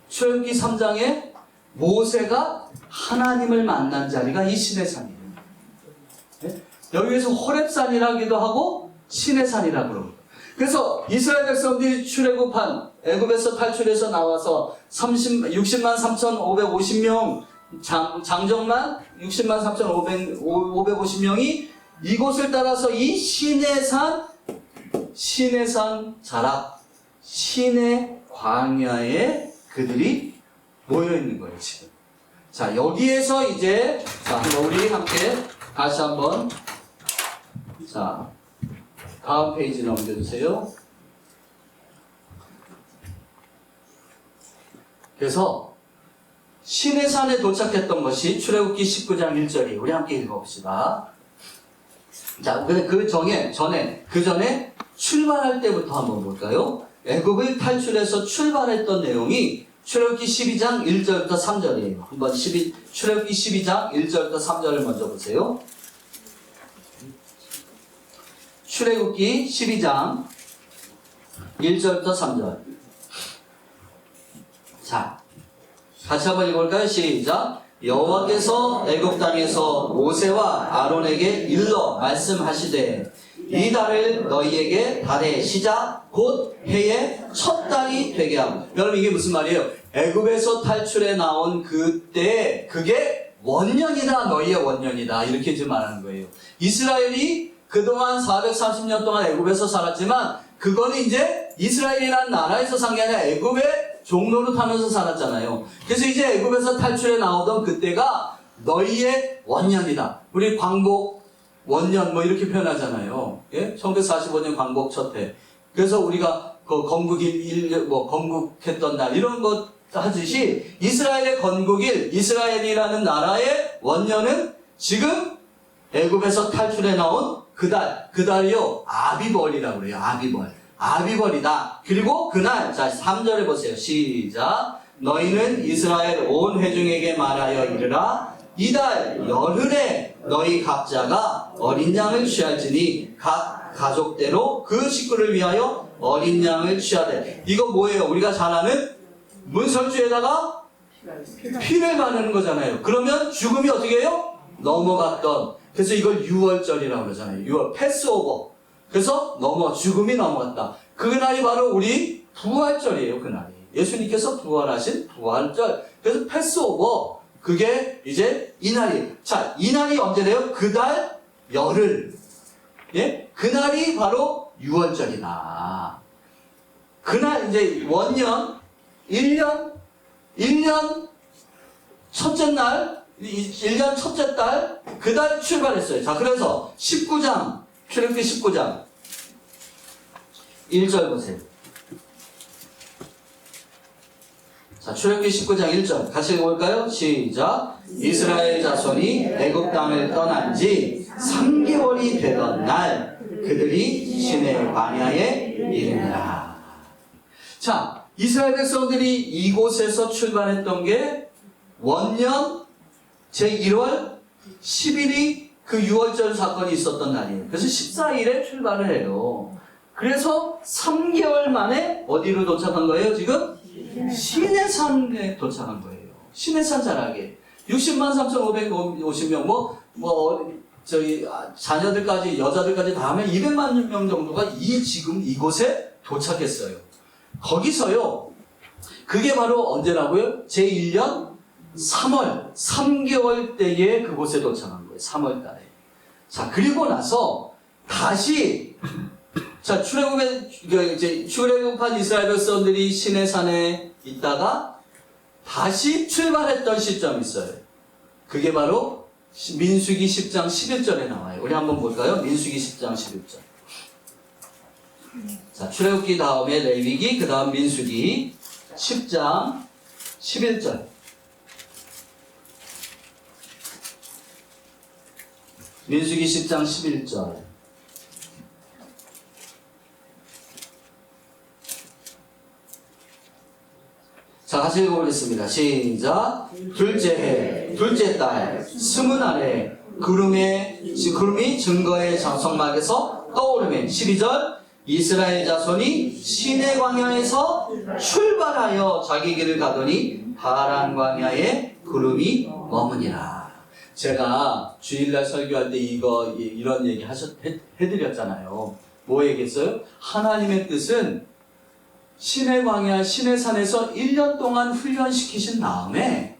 출애굽기 3장에 모세가 하나님을 만난 자리가 이 시내산이에요. 네? 여기에서 호렙산이라기도 하고 시내산이라고 그러고. 그래서 이스라엘 백성들이 출애굽한 애굽에서 탈출해서 나와서 60만 3,550명 장정만 60만 3,550명이 이곳을 따라서 이 시내산 시내산 자락, 시내 광야에 그들이 모여 있는 거예요, 지금. 자, 여기에서 이제, 자, 우리 함께 다시 한번, 자, 다음 페이지 넘겨주세요. 그래서, 시내산에 도착했던 것이 출애굽기 19장 1절이, 우리 함께 읽어봅시다. 자, 근데 그 전에 출발할 때부터 한번 볼까요? 애굽을 탈출해서 출발했던 내용이 출애굽기 12장 1절부터 3절이에요. 한번 출애굽기 12장 1절부터 3절을 먼저 보세요. 출애굽기 12장 1절부터 3절. 자, 같이 한번 읽어볼까요? 시작. 여호와께서 애굽 땅에서 모세와 아론에게 일러 말씀하시되 이 달을 너희에게 달의 시작 곧 해의 첫 달이 되게 하고. 여러분 이게 무슨 말이에요? 애굽에서 탈출해 나온 그때 그게 원년이다, 너희의 원년이다, 이렇게 지금 말하는 거예요. 이스라엘이 그동안 430년 동안 애굽에서 살았지만 그거는 이제 이스라엘이라는 나라에서 산 게 아니라 애굽의 종로로 타면서 살았잖아요. 그래서 이제 애굽에서 탈출해 나오던 그때가 너희의 원년이다. 우리 광복 원년 뭐 이렇게 표현하잖아요. 예? 1945년 광복 첫 해. 그래서 우리가 그 건국일 뭐 건국했던 날 이런 것 하듯이 이스라엘의 건국일, 이스라엘이라는 나라의 원년은 지금 애굽에서 탈출해 나온 그 달이요 아비벌이라고 그래요. 아비벌이다. 그리고 그날, 자 3절에 보세요. 시작. 너희는 이스라엘 온 회중에게 말하여 이르라. 이달 열흘에 너희 각자가 어린 양을 취할지니 각 가족대로 그 식구를 위하여 어린 양을 취하되. 이거 뭐예요? 우리가 잘 아는 문설주에다가 피를 바르는 거잖아요. 그러면 죽음이 어떻게 해요? 넘어갔던. 그래서 이걸 6월절이라고 그러잖아요. 6월 패스오버. 그래서 죽음이 넘어갔다. 그날이 바로 우리 부활절이에요. 그날이 예수님께서 부활하신 부활절. 그래서 패스오버, 그게 이제 이날이에요. 자, 이날이 언제 돼요? 그달 열흘. 예? 그날이 바로 6월절이다. 그날 이제 원년 1년 첫째 날, 1년 첫째 달, 그달 출발했어요. 자, 그래서 19장, 출애굽기 19장 1절 보세요. 자, 출애굽기 19장 1절 같이 읽어볼까요? 시작. 이스라엘 자손이 애굽 땅을 떠난 지 3개월이 되던 날 그들이 시내 광야에 이르니라. 자, 이스라엘 백성들이 이곳에서 출발했던 게 원년 제1월 10일이 그 6월절 사건이 있었던 날이에요. 그래서 14일에 출발을 해요. 그래서 3개월 만에 어디로 도착한 거예요, 지금? 시내산에 도착한 거예요. 시내산 자락에. 60만 3,550명, 저희, 자녀들까지, 여자들까지 다 하면 200만 명 정도가 지금 이곳에 도착했어요. 거기서요, 그게 바로 언제라고요? 제1년 3월, 3개월 때에 그곳에 도착한 거예요. 3월 달에. 자, 그리고 나서 다시, 자, 출애굽한 이스라엘 백성들이 시내산에 있다가 다시 출발했던 시점이 있어요. 그게 바로 민수기 10장 11절에 나와요. 우리 한번 볼까요? 민수기 10장 11절. 자, 출애굽기 다음에 레위기, 그 다음 민수기 10장 11절. 민수기 10장 11절. 자, 같이 읽어보겠습니다. 시작. 둘째 해, 둘째 달, 스문 아래 구름이 증거의 장성막에서 떠오르면 12절. 이스라엘 자손이 시내 광야에서 출발하여 자기 길을 가더니 파란 광야에 구름이 머무니라. 제가 주일날 설교할 때 이런 얘기 해드렸잖아요. 뭐 얘기했어요? 하나님의 뜻은 시내 광야, 시내산에서 1년 동안 훈련시키신 다음에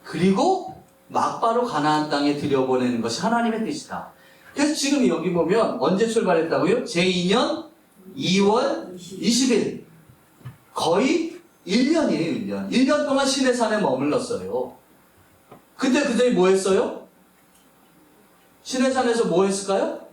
그리고 막바로 가나안 땅에 들여보내는 것이 하나님의 뜻이다. 그래서 지금 여기 보면 언제 출발했다고요? 제2년 2월 20일. 거의 1년이에요, 1년. 1년 동안 시내산에 머물렀어요. 근데 그들이 뭐 했어요? 시내산에서 뭐 했을까요?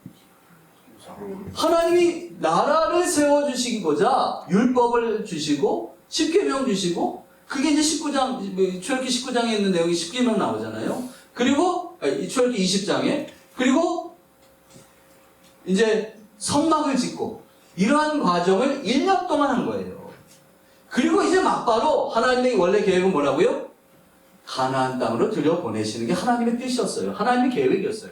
하나님이 나라를 세워주시고자 율법을 주시고, 십계명 주시고, 그게 이제 19장, 출애굽기 19장에 있는 내용이 10계명 나오잖아요. 그리고, 출애굽기 20장에, 그리고 이제 성막을 짓고, 이러한 과정을 1년 동안 한 거예요. 그리고 이제 막바로 하나님의 원래 계획은 뭐라고요? 가나안 땅으로 들여보내시는 게 하나님의 뜻이었어요. 하나님의 계획이었어요.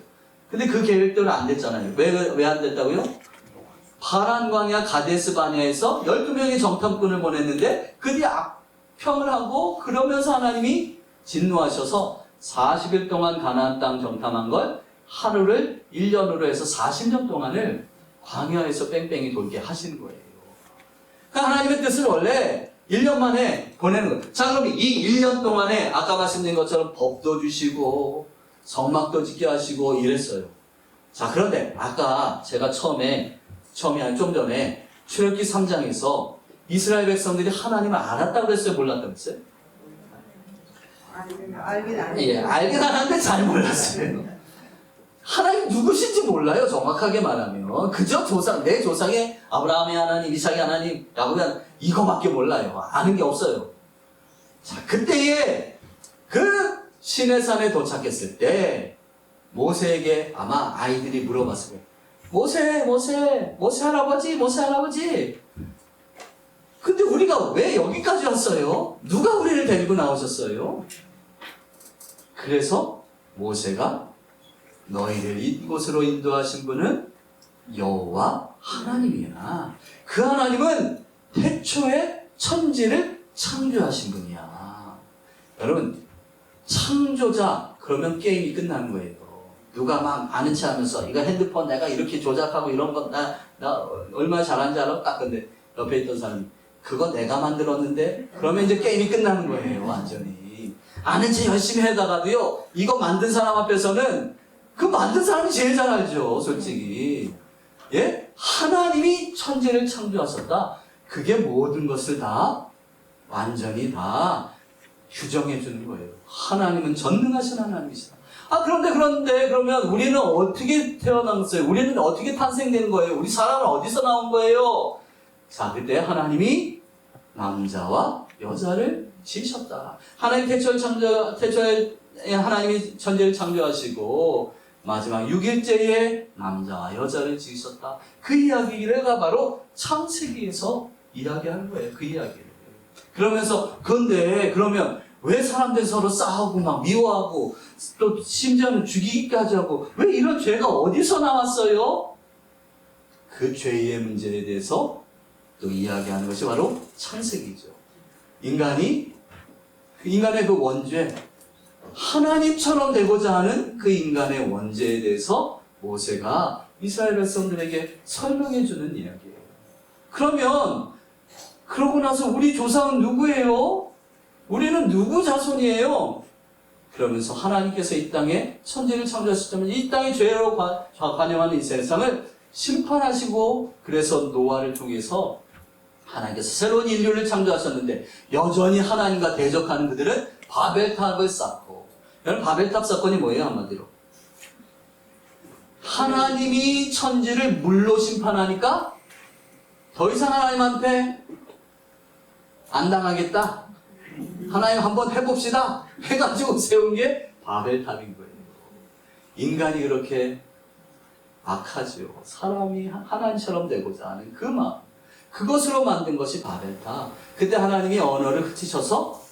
근데 그 계획대로 안 됐잖아요. 왜 안 됐다고요? 파란 광야 가데스 바네아에서 12명의 정탐꾼을 보냈는데 그들이 악평을 하고 그러면서 하나님이 진노하셔서 40일 동안 가나안 땅 정탐한 걸 하루를 1년으로 해서 40년 동안을 광야에서 뺑뺑이 돌게 하시는 거예요. 그러니까 하나님의 뜻을 원래 1년 만에 보내는 거예요. 자, 그럼 이 1년 동안에 아까 말씀드린 것처럼 법도 주시고 성막도 짓게 하시고 이랬어요. 자, 그런데 아까 제가 처음에 아니 좀 전에 출애굽기 3장에서 이스라엘 백성들이 하나님을 알았다고 그랬어요? 몰랐다고 그랬어요? 알긴 알긴 알았는데 잘 몰랐어요. 하나님 누구신지 몰라요, 정확하게 말하면. 그저 내 조상의 아브라함의 하나님, 이삭의 하나님, 야곱의 하나님, 이거밖에 몰라요. 아는 게 없어요. 자, 그때에 그 시내산에 도착했을 때 모세에게 아마 아이들이 물어봤을 거예요. 모세 할아버지. 근데 우리가 왜 여기까지 왔어요? 누가 우리를 데리고 나오셨어요? 그래서 모세가 너희를 이곳으로 인도하신 분은 여호와 하나님이야. 그 하나님은 태초에 천지를 창조하신 분이야. 여러분, 창조자 그러면 게임이 끝나는 거예요. 누가 막 아는 체 하면서 이거 핸드폰 내가 이렇게 조작하고 이런 거 나 얼마나 잘하는지 알아? 딱 근데 옆에 있던 사람이 그거 내가 만들었는데 그러면 이제 게임이 끝나는 거예요. 완전히. 아는 체 열심히 하다가도요, 이거 만든 사람 앞에서는 그 만든 사람이 제일 잘 알죠, 솔직히. 예? 하나님이 천지를 창조하셨다. 그게 모든 것을 다 완전히 다 규정해 주는 거예요. 하나님은 전능하신 하나님이시다. 그런데 그러면 우리는 어떻게 태어났어요? 우리는 어떻게 탄생된 거예요? 우리 사람은 어디서 나온 거예요? 자, 그때 하나님이 남자와 여자를 지으셨다. 하나님 태초에 하나님이 천지를 창조하시고 마지막 6일째에 남자와 여자를 지으셨다. 그 이야기가 바로 창세기에서 이야기하는 거예요. 그 이야기를. 그러면서 그러면 왜 사람들이 서로 싸우고 막 미워하고 또 심지어는 죽이기까지 하고 왜 이런 죄가 어디서 나왔어요? 그 죄의 문제에 대해서 또 이야기하는 것이 바로 창세기죠. 인간의 그 원죄, 하나님처럼 되고자 하는 그 인간의 원죄에 대해서 모세가 이스라엘 백성들에게 설명해 주는 이야기예요. 그러고 나서 우리 조상은 누구예요? 우리는 누구 자손이에요? 그러면서 하나님께서 이 땅에 천지를 창조하셨다면 이 땅의 죄로 관영하는 이 세상을 심판하시고 그래서 노아를 통해서 하나님께서 새로운 인류를 창조하셨는데 여전히 하나님과 대적하는 그들은 바벨탑을 쌓고, 여러분 바벨탑 사건이 뭐예요? 한마디로 하나님이 천지를 물로 심판하니까 더 이상 하나님한테 안 당하겠다, 하나님 한번 해봅시다 해가지고 세운 게 바벨탑인 거예요. 인간이 그렇게 악하죠. 사람이 하나님처럼 되고자 하는 그 마음, 그것으로 만든 것이 바벨탑. 그때 하나님이 언어를 흩으셔서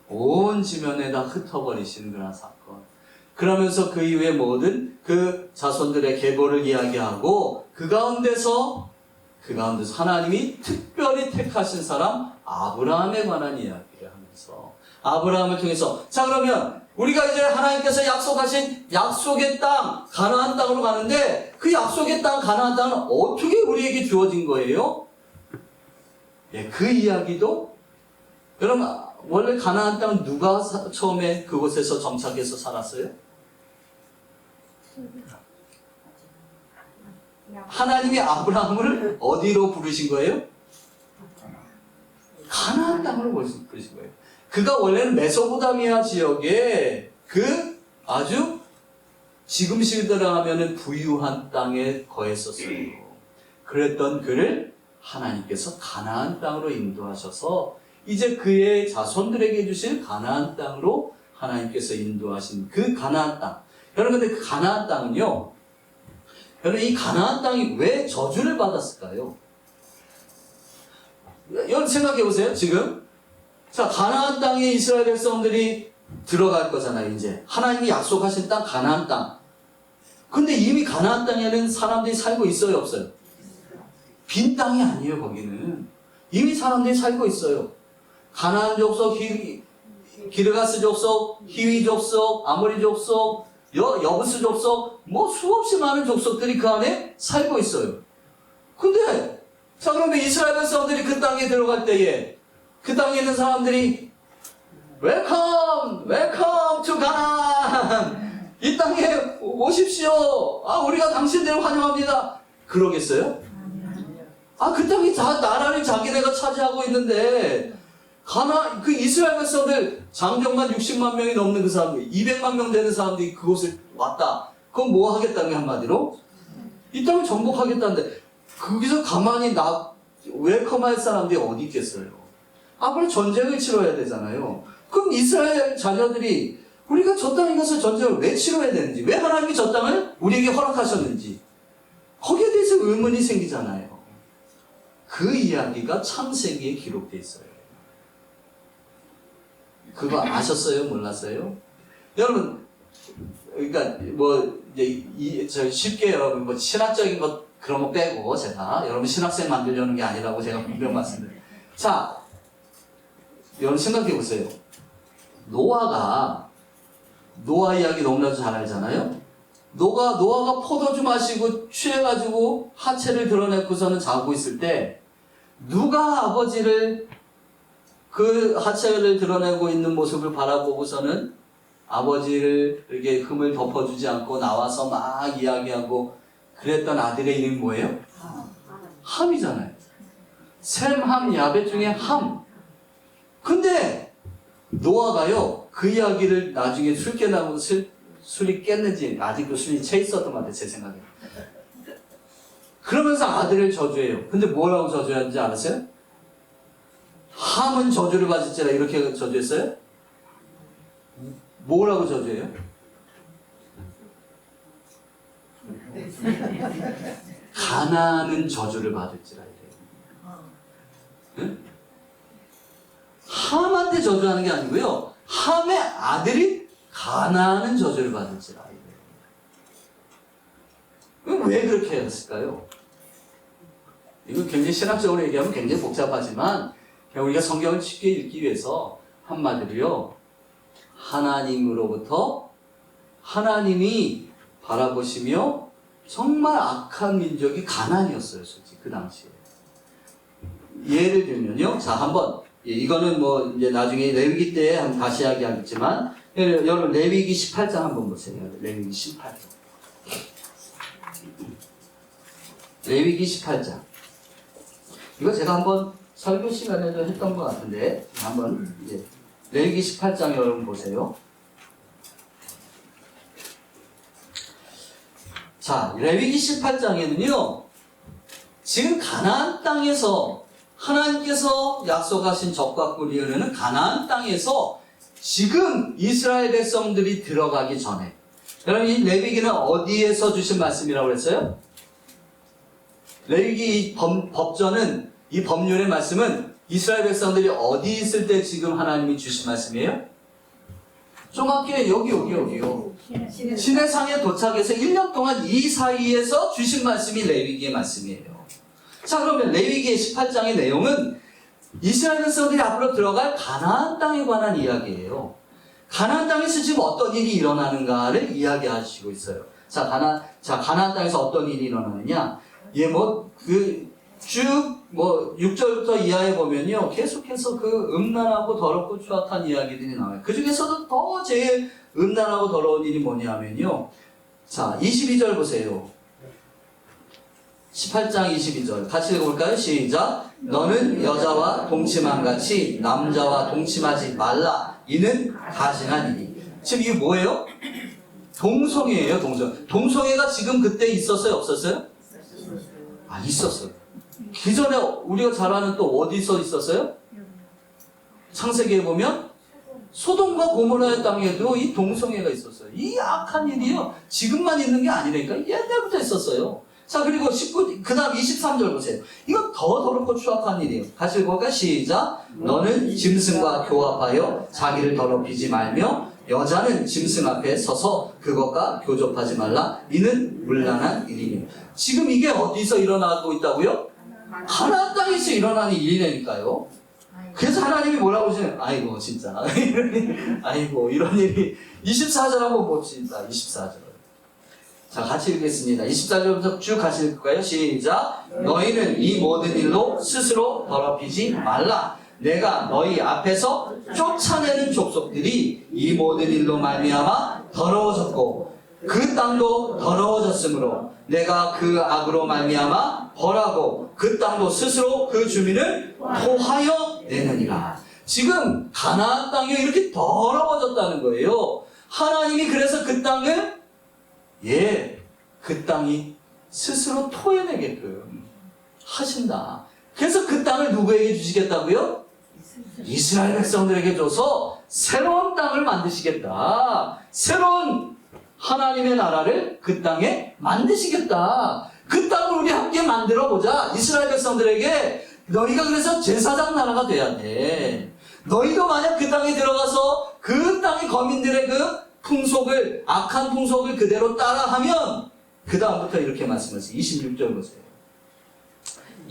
온 지면에다 흩어버리시는 그런 사건. 그러면서 그 이후에 모든 그 자손들의 계보를 이야기하고 그 가운데서 하나님이 특별히 택하신 사람 아브라함에 관한 이야기를 하면서 아브라함을 통해서, 자 그러면 우리가 이제 하나님께서 약속하신 약속의 땅 가나안 땅으로 가는데 그 약속의 땅 가나안 땅은 어떻게 우리에게 주어진 거예요? 예, 그 이야기도, 여러분 원래 가나안 땅은 누가 처음에 그곳에서 정착해서 살았어요? 하나님이 아브라함을 어디로 부르신 거예요? 가나안 땅으로 부르신 거예요. 그가 원래는 메소포타미아 지역에 그 아주 지금 시대로 하면은 부유한 땅에 거했었어요. 그랬던 그를 하나님께서 가나안 땅으로 인도하셔서 이제 그의 자손들에게 주실 가나안 땅으로 하나님께서 인도하신 그 가나안 땅. 여러분, 근데 그 가나안 땅은요, 여러분, 이 가나안 땅이 왜 저주를 받았을까요? 여러분 생각해 보세요. 지금 자, 가나안 땅에 이스라엘 백성들이 들어갈 거잖아요. 이제 하나님이 약속하신 땅 가나안 땅. 근데 이미 가나안 땅에는 사람들이 살고 있어요, 없어요? 빈 땅이 아니에요. 거기는 이미 사람들이 살고 있어요. 가나안 족속, 기르가스 족속, 히위 족속, 아모리 족속, 여부스 족속, 뭐 수없이 많은 족속들이 그 안에 살고 있어요. 근데 자, 그러면 이스라엘 백성들이 그 땅에 들어갈 때에 그 땅에 있는 사람들이 웰컴 투 가나안, 이 땅에 오십시오, 우리가 당신들을 환영합니다, 그러겠어요? 그 땅이 다 나라를 자기네가 차지하고 있는데 그 이스라엘 백성들 장정만 60만 명이 넘는 그 사람들, 200만 명 되는 사람들이 그곳을 왔다. 그건 뭐 하겠다는 게 한마디로? 이 땅을 정복하겠다는데 거기서 가만히 웰컴할 사람들이 어디 있겠어요? 앞으로 전쟁을 치러야 되잖아요. 그럼 이스라엘 자녀들이 우리가 저 땅에 가서 전쟁을 왜 치러야 되는지, 왜 하나님이 저 땅을 우리에게 허락하셨는지, 거기에 대해서 의문이 생기잖아요. 그 이야기가 창세기에 기록되어 있어요. 그거 아셨어요? 몰랐어요? 여러분, 그러니까 뭐 이제 쉽게 여러분 뭐 신학적인 것 그런 거 빼고 제가 여러분 신학생 만들려는 게 아니라고 제가 분명 말씀드려요. 자, 여러분 생각해 보세요. 노아 이야기 너무나도 잘 알잖아요. 노아가 포도주 마시고 취해가지고 하체를 드러내고서는 자고 있을 때 누가 아버지를 그 하체를 드러내고 있는 모습을 바라보고서는 아버지를 이렇게 흠을 덮어주지 않고 나와서 막 이야기하고 그랬던 아들의 이름이 뭐예요? 함이잖아요. 셈, 함, 야벳 중에 함. 근데 노아가요, 그 이야기를 나중에 술 깨나고 술이 깼는지 아직도 술이 채 있었던 것 같아요, 제 생각에. 그러면서 아들을 저주해요. 근데 뭐라고 저주하는지 아세요? 함은 저주를 받을지라 이렇게 저주했어요? 뭐라고 저주해요? 가나안은 저주를 받을지라 이래요. 응? 함한테 저주하는 게 아니고요, 함의 아들이 가나안은 저주를 받을지라 이래요. 왜 그렇게 했을까요? 이건 굉장히 신학적으로 얘기하면 굉장히 복잡하지만 우리가 성경을 쉽게 읽기 위해서 한마디로요, 하나님으로부터 하나님이 바라보시며 정말 악한 민족이 가나안이었어요, 솔직히 그 당시에. 예를 들면요, 자 한번 이거는 뭐 이제 나중에 레위기 때 한번 다시 이야기하겠지만, 여러분 레위기 18장 한번 보세요. 레위기 18장. 레위기 18장. 이거 제가 한번 설교 시간에도 했던 것 같은데 한번 이제 레위기 18장 여러분 보세요. 자, 레위기 18장에는요, 지금 가나안 땅에서 하나님께서 약속하신 적과 꿀이 흐르는 가나안 땅에서 지금 이스라엘 백성들이 들어가기 전에, 여러분 이 레위기는 어디에서 주신 말씀이라고 그랬어요? 레위기 법전은, 이 법률의 말씀은 이스라엘 백성들이 어디 있을 때 지금 하나님이 주신 말씀이에요? 정확히 여기요. 시내상에 도착해서 1년 동안 이 사이에서 주신 말씀이 레위기의 말씀이에요. 자, 그러면 레위기의 18장의 내용은 이스라엘 백성들이 앞으로 들어갈 가나안 땅에 관한 이야기예요. 가나안 땅에서 지금 어떤 일이 일어나는가를 이야기하시고 있어요. 자, 가나안 땅에서 어떤 일이 일어나느냐? 쭉 6절부터 이하에 보면요, 계속해서 그 음란하고 더럽고 추악한 이야기들이 나와요. 그 중에서도 더 제일 음란하고 더러운 일이 뭐냐면요, 자 22절 보세요. 18장 22절 같이 읽어볼까요? 시작. 너는 여자와 동침함 같이 남자와 동침하지 말라. 이는 가증한 일이. 지금 이게 뭐예요? 동성애예요. 동성애가 지금 그때 있었어요? 없었어요? 아, 있었어요. 기존에 우리가 잘 아는 또 어디서 있었어요? 창세기에 보면 소돔과 고모라의 땅에도 이 동성애가 있었어요. 이 악한 일이요. 지금만 있는 게 아니라니까 옛날부터 있었어요. 자, 그리고 그 다음 23절 보세요. 이건 더 더럽고 추악한 일이에요. 같이 읽어볼까요? 시작. 너는 짐승과 교합하여 자기를 더럽히지 말며 여자는 짐승 앞에 서서 그것과 교접하지 말라. 이는 문란한 일이니. 지금 이게 어디서 일어나고 있다고요? 가나안 땅에서 일어나는 일이라니까요. 그래서 하나님이 뭐라고 하시나요? 아이고 진짜 아이고 이런 일이. 24절 한번 봅시다. 24절. 자, 같이 읽겠습니다. 24절부터 쭉 같이 읽을까요? 시작. 너희는 이 모든 일로 스스로 더럽히지 말라. 내가 너희 앞에서 쫓아내는 족속들이 이 모든 일로 말미암아 더러워졌고 그 땅도 더러워졌으므로 내가 그 악으로 말미암아 벌하고 그 땅도 스스로 그 주민을 토하여 내느니라. 지금 가나안 땅이 이렇게 더러워졌다는 거예요. 하나님이 그래서 그 땅을 그 땅이 스스로 토해내게끔 하신다. 그래서 그 땅을 누구에게 주시겠다고요? 이스라엘 백성들에게 줘서 새로운 땅을 만드시겠다. 새로운 하나님의 나라를 그 땅에 만드시겠다. 그 땅을 우리 함께 만들어보자. 이스라엘 백성들에게 너희가 그래서 제사장 나라가 돼야 돼. 너희도 만약 그 땅에 들어가서 그 땅의 거민들의 그 풍속을, 악한 풍속을 그대로 따라하면 그 다음부터 이렇게 말씀하세요. 26절 보세요.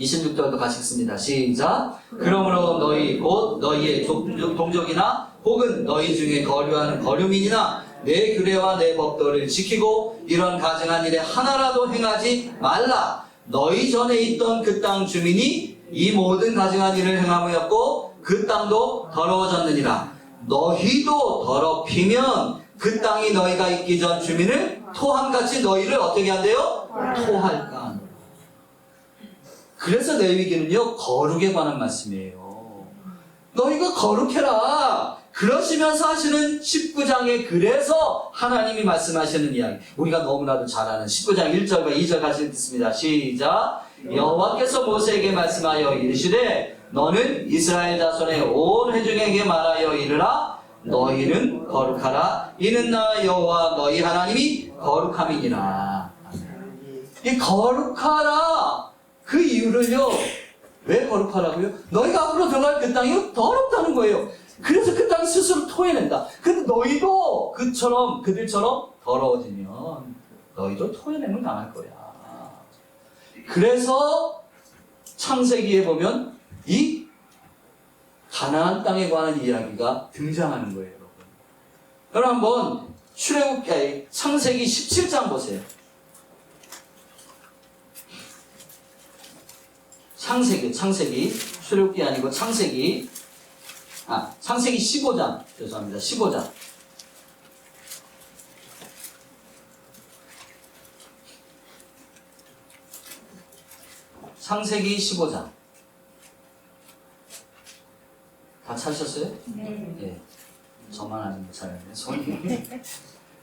26절도 같이 읽습니다. 시작. 그러므로 너희 곧 너희의 동족이나 혹은 너희 중에 거류하는 거류민이나 내 규례와 내 법도를 지키고 이런 가증한 일에 하나라도 행하지 말라. 너희 전에 있던 그 땅 주민이 이 모든 가증한 일을 행함이었고 그 땅도 더러워졌느니라. 너희도 더럽히면 그 땅이 너희가 있기 전 주민을 토함같이 너희를 어떻게 한대요? 토할까. 그래서 레위기는요 거룩에 관한 말씀이에요. 너희가 거룩해라. 그러시면서 하시는 19장에 그래서 하나님이 말씀하시는 이야기, 우리가 너무나도 잘 아는 19장 1절과 2절 같이 읽겠습니다. 시작. 여호와께서 모세에게 말씀하여 이르시되 너는 이스라엘 자손의 온 회중에게 말하여 이르라. 너희는 거룩하라. 이는 나 여호와 너희 하나님이 거룩함이니라. 이 거룩하라 그 이유를요, 왜 거룩하라고요? 너희가 앞으로 들어갈 그 땅이 더럽다는 거예요. 그래서 그 땅이 스스로 토해낸다. 근데 너희도 그들처럼 더러워지면 너희도 토해내면 당할 거야. 그래서 창세기에 보면 이 가나안 땅에 관한 이야기가 등장하는 거예요, 여러분. 여러분 한번 창세기 17장 보세요. 창세기 출애굽기 아니고 창세기 15장 죄송합니다. 15장. 창세기 15장. 다 찾으셨어요? 네. 저만 아니면 잘하네. 손이.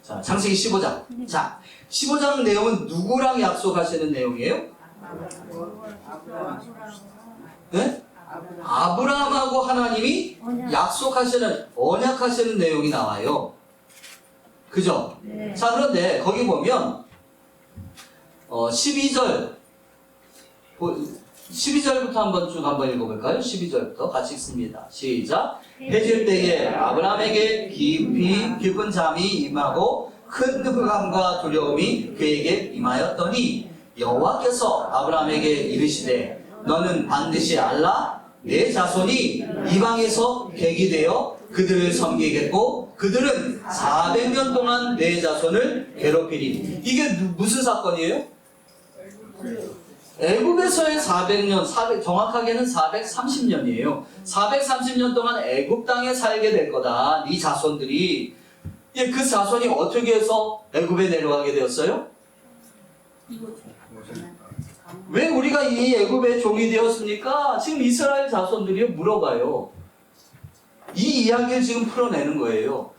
자, 창세기 15장. 네. 자, 15장 내용은 누구랑 약속하시는 내용이에요? 네? 아브라함하고 하나님이 약속하시는, 언약하시는 내용이 나와요. 그죠? 네. 자, 그런데 거기 보면 12절부터 한번 읽어볼까요? 12절부터 같이 읽습니다. 시작. 해질 때에 아브라함에게 깊은 잠이 임하고 큰 불감과 두려움이 그에게 임하였더니 여호와께서 아브라함에게 이르시되 너는 반드시 알라. 내 자손이 이방에서 객이 되어 그들을 섬기겠고 그들은 400년 동안 내 자손을 괴롭히리. 이게 무슨 사건이에요? 애굽에서의 400년, 정확하게는 430년이에요. 430년 동안 애굽 땅에 살게 될 거다. 네 자손들이. 그 자손이 어떻게 해서 애굽에 내려가게 되었어요? 왜 우리가 이 애굽의 종이 되었습니까? 지금 이스라엘 자손들이 물어봐요. 이 이야기를 지금 풀어내는 거예요.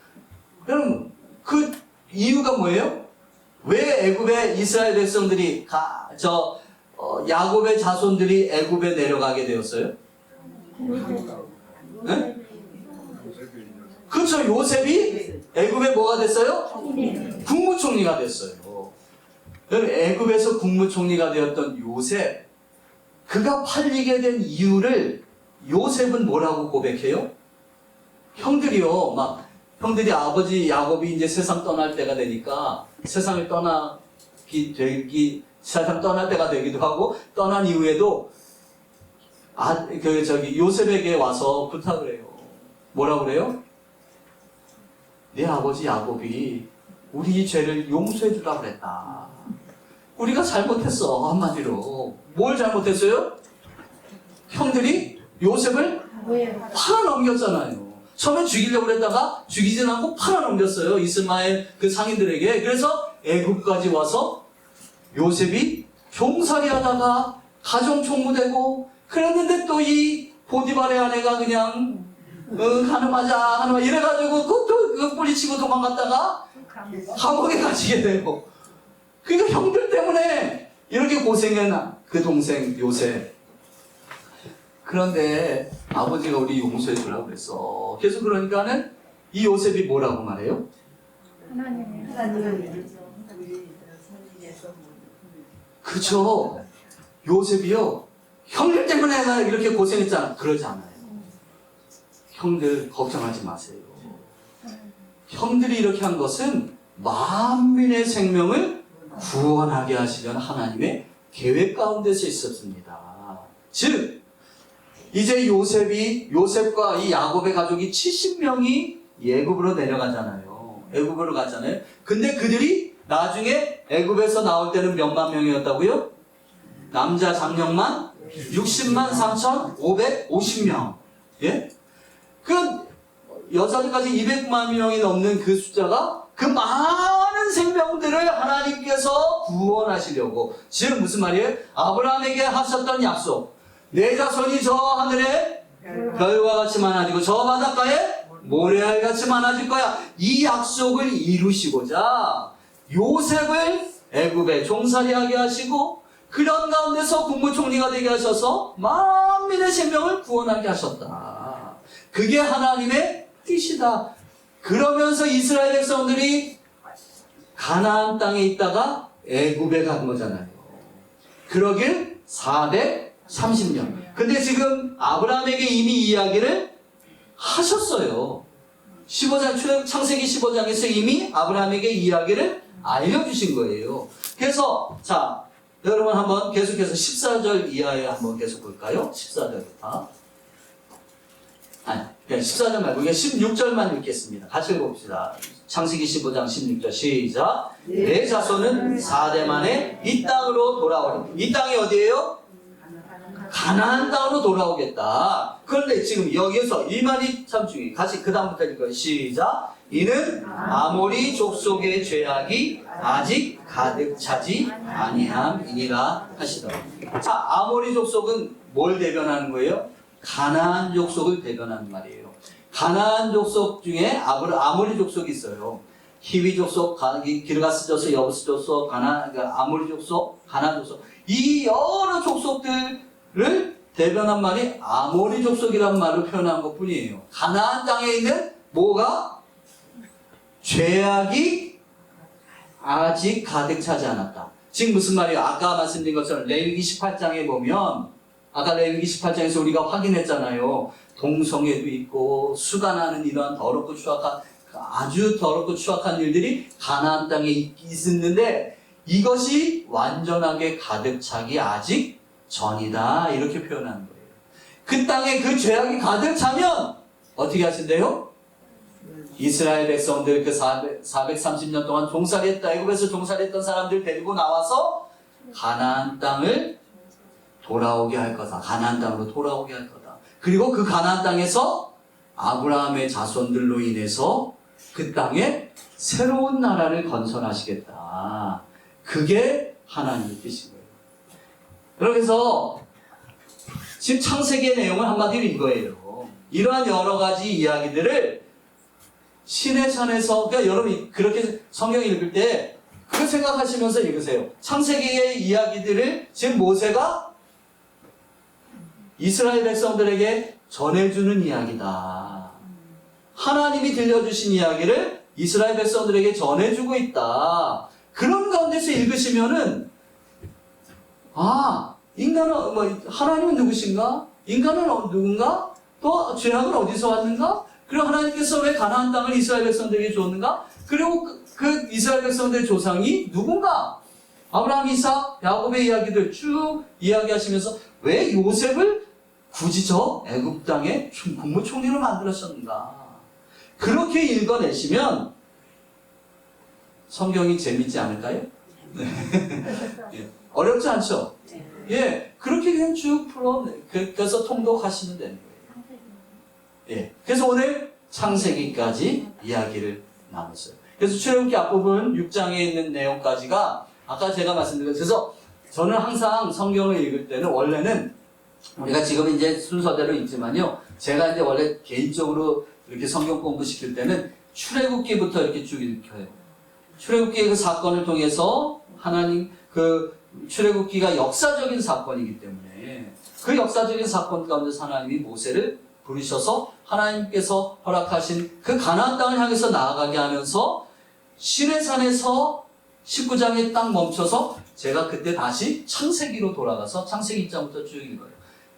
그럼 그 이유가 뭐예요? 왜 애굽의 이스라엘 백성들이 야곱의 자손들이 애굽에 내려가게 되었어요? 네? 그렇죠. 요셉이 애굽에 뭐가 됐어요? 국무총리가 됐어요. 애굽에서 국무총리가 되었던 요셉, 그가 팔리게 된 이유를 요셉은 뭐라고 고백해요? 형들이요, 형들이 아버지 야곱이 이제 세상 떠날 때가 되니까 세상 떠날 때가 되기도 하고, 떠난 이후에도 요셉에게 와서 부탁을 해요. 뭐라고 그래요? 네 아버지 야곱이 우리 죄를 용서해 주라고 그랬다. 우리가 잘못했어. 한마디로. 뭘 잘못했어요? 형들이 요셉을 팔아넘겼잖아요. 처음에 죽이려고 했다가 죽이진 않고 팔아넘겼어요. 이스마엘 그 상인들에게. 그래서 애굽까지 와서 요셉이 종살이 하다가 가정 총무되고, 그랬는데 또 이 보디발의 아내가 그냥 가늠하자 이래가지고 그 뿌리치고 도망갔다가 감옥에 갇히게 되고, 그러니까 형들 때문에 이렇게 고생한 그 동생 요셉. 그런데 아버지가 우리 용서해 주라고 그랬어. 계속 그러니까는 이 요셉이 뭐라고 말해요? 하나님. 그쵸. 요셉이요, 형들 때문에 내가 이렇게 고생했잖아. 그러지 않아요. 형들 걱정하지 마세요. 형들이 이렇게 한 것은 만민의 생명을 구원하게 하시려는 하나님의 계획 가운데서 있었습니다. 즉, 이제 요셉과 이 야곱의 가족이 70명이 애굽으로 내려가잖아요. 애굽으로 갔잖아요. 근데 그들이 나중에 애굽에서 나올 때는 몇만 명이었다고요? 남자 장령만 60만 3,550명. 예? 그 여자들까지 200만 명이 넘는 그 숫자가 그 많은 생명들을 하나님께서 구원하시려고. 즉 무슨 말이에요? 아브라함에게 하셨던 약속, 내 자손이 저 하늘에 별과 같이 많아지고 저 바닷가에 모래알 같이 많아질 거야. 이 약속을 이루시고자 요셉을 애굽에 종살이하게 하시고, 그런 가운데서 국무총리가 되게 하셔서 만민의 생명을 구원하게 하셨다. 그게 하나님의 뜻이다. 그러면서 이스라엘 백성들이 가나안 땅에 있다가 애굽에 간 거잖아요. 그러길 430년. 근데 지금 아브라함에게 이미 이야기를 하셨어요. 15장, 창세기 15장에서 이미 아브라함에게 이야기를 알려주신 거예요. 그래서 여러분 한번 계속해서 14절 이하에 한번 계속 볼까요? 14절부터. 아니, 14절 말고 16절만 읽겠습니다. 같이 읽어봅시다. 창세기 15장 16절 시작. 내 자손은 4대 만에 이 땅으로 돌아오리. 이 땅이 어디예요? 가나안 땅으로 돌아오겠다. 그런데 지금 여기에서 이 말이 참 중요해요. 같이 그 다음부터 읽어요. 시작. 이는 아모리 족속의 죄악이 아직 가득 차지 아니함이니라 하시더라. 자, 아모리 족속은 뭘 대변하는 거예요? 가나안 족속을 대변하는 말이에요. 가나안 족속 중에 아모리 족속이 있어요. 히위 족속, 기르가스 족속, 여부스 족속, 아모리 족속, 가나안 족속. 이 여러 족속들을 대변한 말이 아모리 족속이라는 말로 표현한 것 뿐이에요. 가나안 땅에 있는 뭐가? 죄악이 아직 가득 차지 않았다. 지금 무슨 말이에요? 아까 말씀드린 것처럼 레위기 18장에 보면, 아까 레위기 18장에서 우리가 확인했잖아요. 동성애도 있고 수간하는 이러한 더럽고 추악한, 아주 더럽고 추악한 일들이 가나안 땅에 있었는데 이것이 완전하게 가득 차기 아직 전이다. 이렇게 표현하는 거예요. 그 땅에 그 죄악이 가득 차면 어떻게 하신대요? 이스라엘 백성들 그 430년 동안 종살이했다. 애굽에서 종살이했던 사람들 데리고 나와서 가나안 땅을 돌아오게 할 거다. 가나안 땅으로 돌아오게 할 거다. 그리고 그 가나안 땅에서 아브라함의 자손들로 인해서 그 땅에 새로운 나라를 건설하시겠다. 그게 하나님의 뜻인 거예요. 그래서 지금 창세기의 내용은 한마디로 이거예요. 이러한 여러 가지 이야기들을 신의 산에서, 그러니까 여러분이 그렇게 성경 읽을 때 그걸 생각하시면서 읽으세요. 창세기의 이야기들을 지금 모세가 이스라엘 백성들에게 전해주는 이야기다. 하나님이 들려주신 이야기를 이스라엘 백성들에게 전해주고 있다. 그런 가운데서 읽으시면은 인간은 하나님은 누구신가? 인간은 누군가? 또 죄악은 어디서 왔는가? 그리고 하나님께서 왜 가나안 땅을 이스라엘 백성들에게 줬는가? 그리고 그 이스라엘 백성들의 조상이 누군가? 아브라함, 이삭, 야곱의 이야기들 쭉 이야기하시면서 왜 요셉을 굳이 저 애굽 땅의 국무총리로 만들었었는가? 그렇게 읽어내시면 성경이 재밌지 않을까요? 네. 예. 어렵지 않죠? 예, 그렇게 그냥 쭉 그래서 통독하시면 되는 거예요. 예, 그래서 오늘 창세기까지 이야기를 나눴어요. 그래서 출애굽기 앞부분 6장에 있는 내용까지가 아까 제가 말씀드린 그래서 저는 항상 성경을 읽을 때는 원래는 우리가 지금 이제 순서대로 읽지만요, 제가 이제 원래 개인적으로 이렇게 성경 공부시킬 때는 출애굽기부터 이렇게 쭉 읽혀요. 출애굽기의 그 사건을 통해서 하나님 출애굽기가 역사적인 사건이기 때문에 그 역사적인 사건 가운데서 하나님이 모세를 부르셔서 하나님께서 허락하신 그 가나안 땅을 향해서 나아가게 하면서 시내산에서 19장에 딱 멈춰서 제가 그때 다시 창세기로 돌아가서 창세기 1장부터 쭉 읽어요.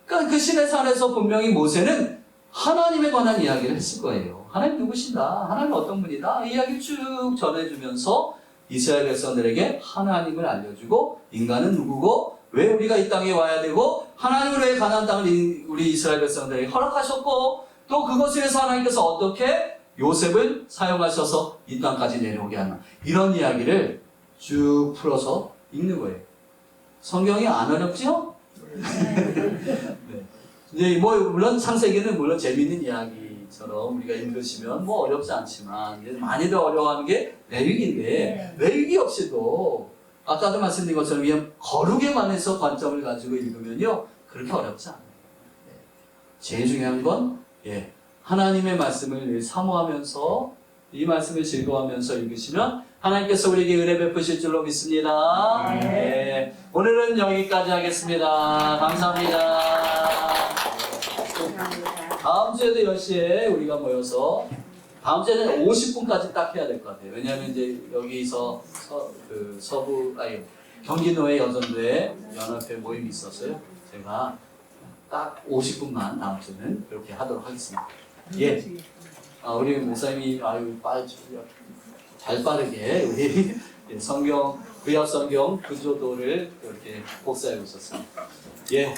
그러니까 그 시내산에서 분명히 모세는 하나님에 관한 이야기를 했을 거예요. 하나님 누구신가? 하나님 어떤 분이다? 이 이야기를 쭉 전해주면서 이스라엘 백성들에게 하나님을 알려주고 인간은 누구고 왜 우리가 이 땅에 와야 되고 하나님은 왜 가나안 땅을 우리 이스라엘 백성들에게 허락하셨고 또 그것을 위해서 하나님께서 어떻게 요셉을 사용하셔서 이 땅까지 내려오게 하나 이런 이야기를 쭉 풀어서 읽는 거예요. 성경이 안 어렵죠? 네. 이제 물론 창세기는 물론 재미있는 이야기처럼 우리가 읽으시면 어렵지 않지만 많이들 어려워하는 게 레위기인데 레위기 역시도 아까도 말씀드린 것처럼 그냥 거룩에 관해서 관점을 가지고 읽으면요 그렇게 어렵지 않아요. 제일 중요한 건 하나님의 말씀을 사모하면서 이 말씀을 즐거워하면서 읽으시면 하나님께서 우리에게 은혜 베푸실 줄로 믿습니다. 네. 오늘은 여기까지 하겠습니다. 감사합니다. 다음 주에도 10시에 우리가 모여서 다음 주에는 50분까지 딱 해야 될 것 같아요. 왜냐하면 이제 여기서 경기도의 여전도에 연합회 모임이 있었어요. 제가 딱 50분만 다음 주는 그렇게 하도록 하겠습니다. 예. 우리 목사님이 잘 빠르게 우리 성경 구약 성경 구조도를 이렇게 복사해 오셨습니다. 예.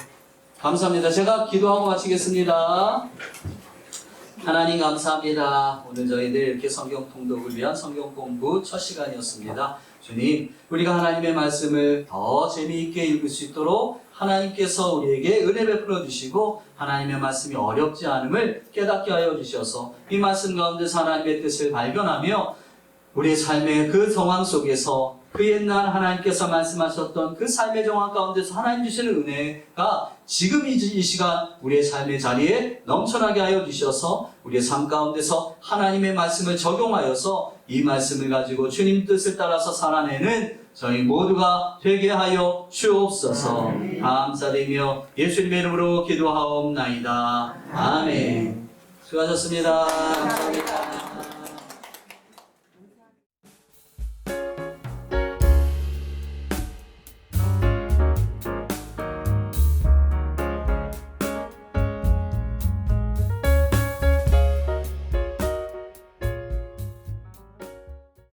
감사합니다. 제가 기도하고 마치겠습니다. 하나님 감사합니다. 오늘 저희들 이렇게 성경 통독을 위한 성경 공부 첫 시간이었습니다. 주님, 우리가 하나님의 말씀을 더 재미있게 읽을 수 있도록 하나님께서 우리에게 은혜 베풀어 주시고 하나님의 말씀이 어렵지 않음을 깨닫게 하여 주셔서 이 말씀 가운데서 하나님의 뜻을 발견하며 우리의 삶의 그 정황 속에서 그 옛날 하나님께서 말씀하셨던 그 삶의 정황 가운데서 하나님 주시는 은혜가 지금 이 시간 우리의 삶의 자리에 넘쳐나게 하여 주셔서 우리의 삶 가운데서 하나님의 말씀을 적용하여서 이 말씀을 가지고 주님 뜻을 따라서 살아내는 저희 모두가 되게 하여 주옵소서. 감사드리며 예수님의 이름으로 기도하옵나이다. 아멘. 수고하셨습니다. 감사합니다.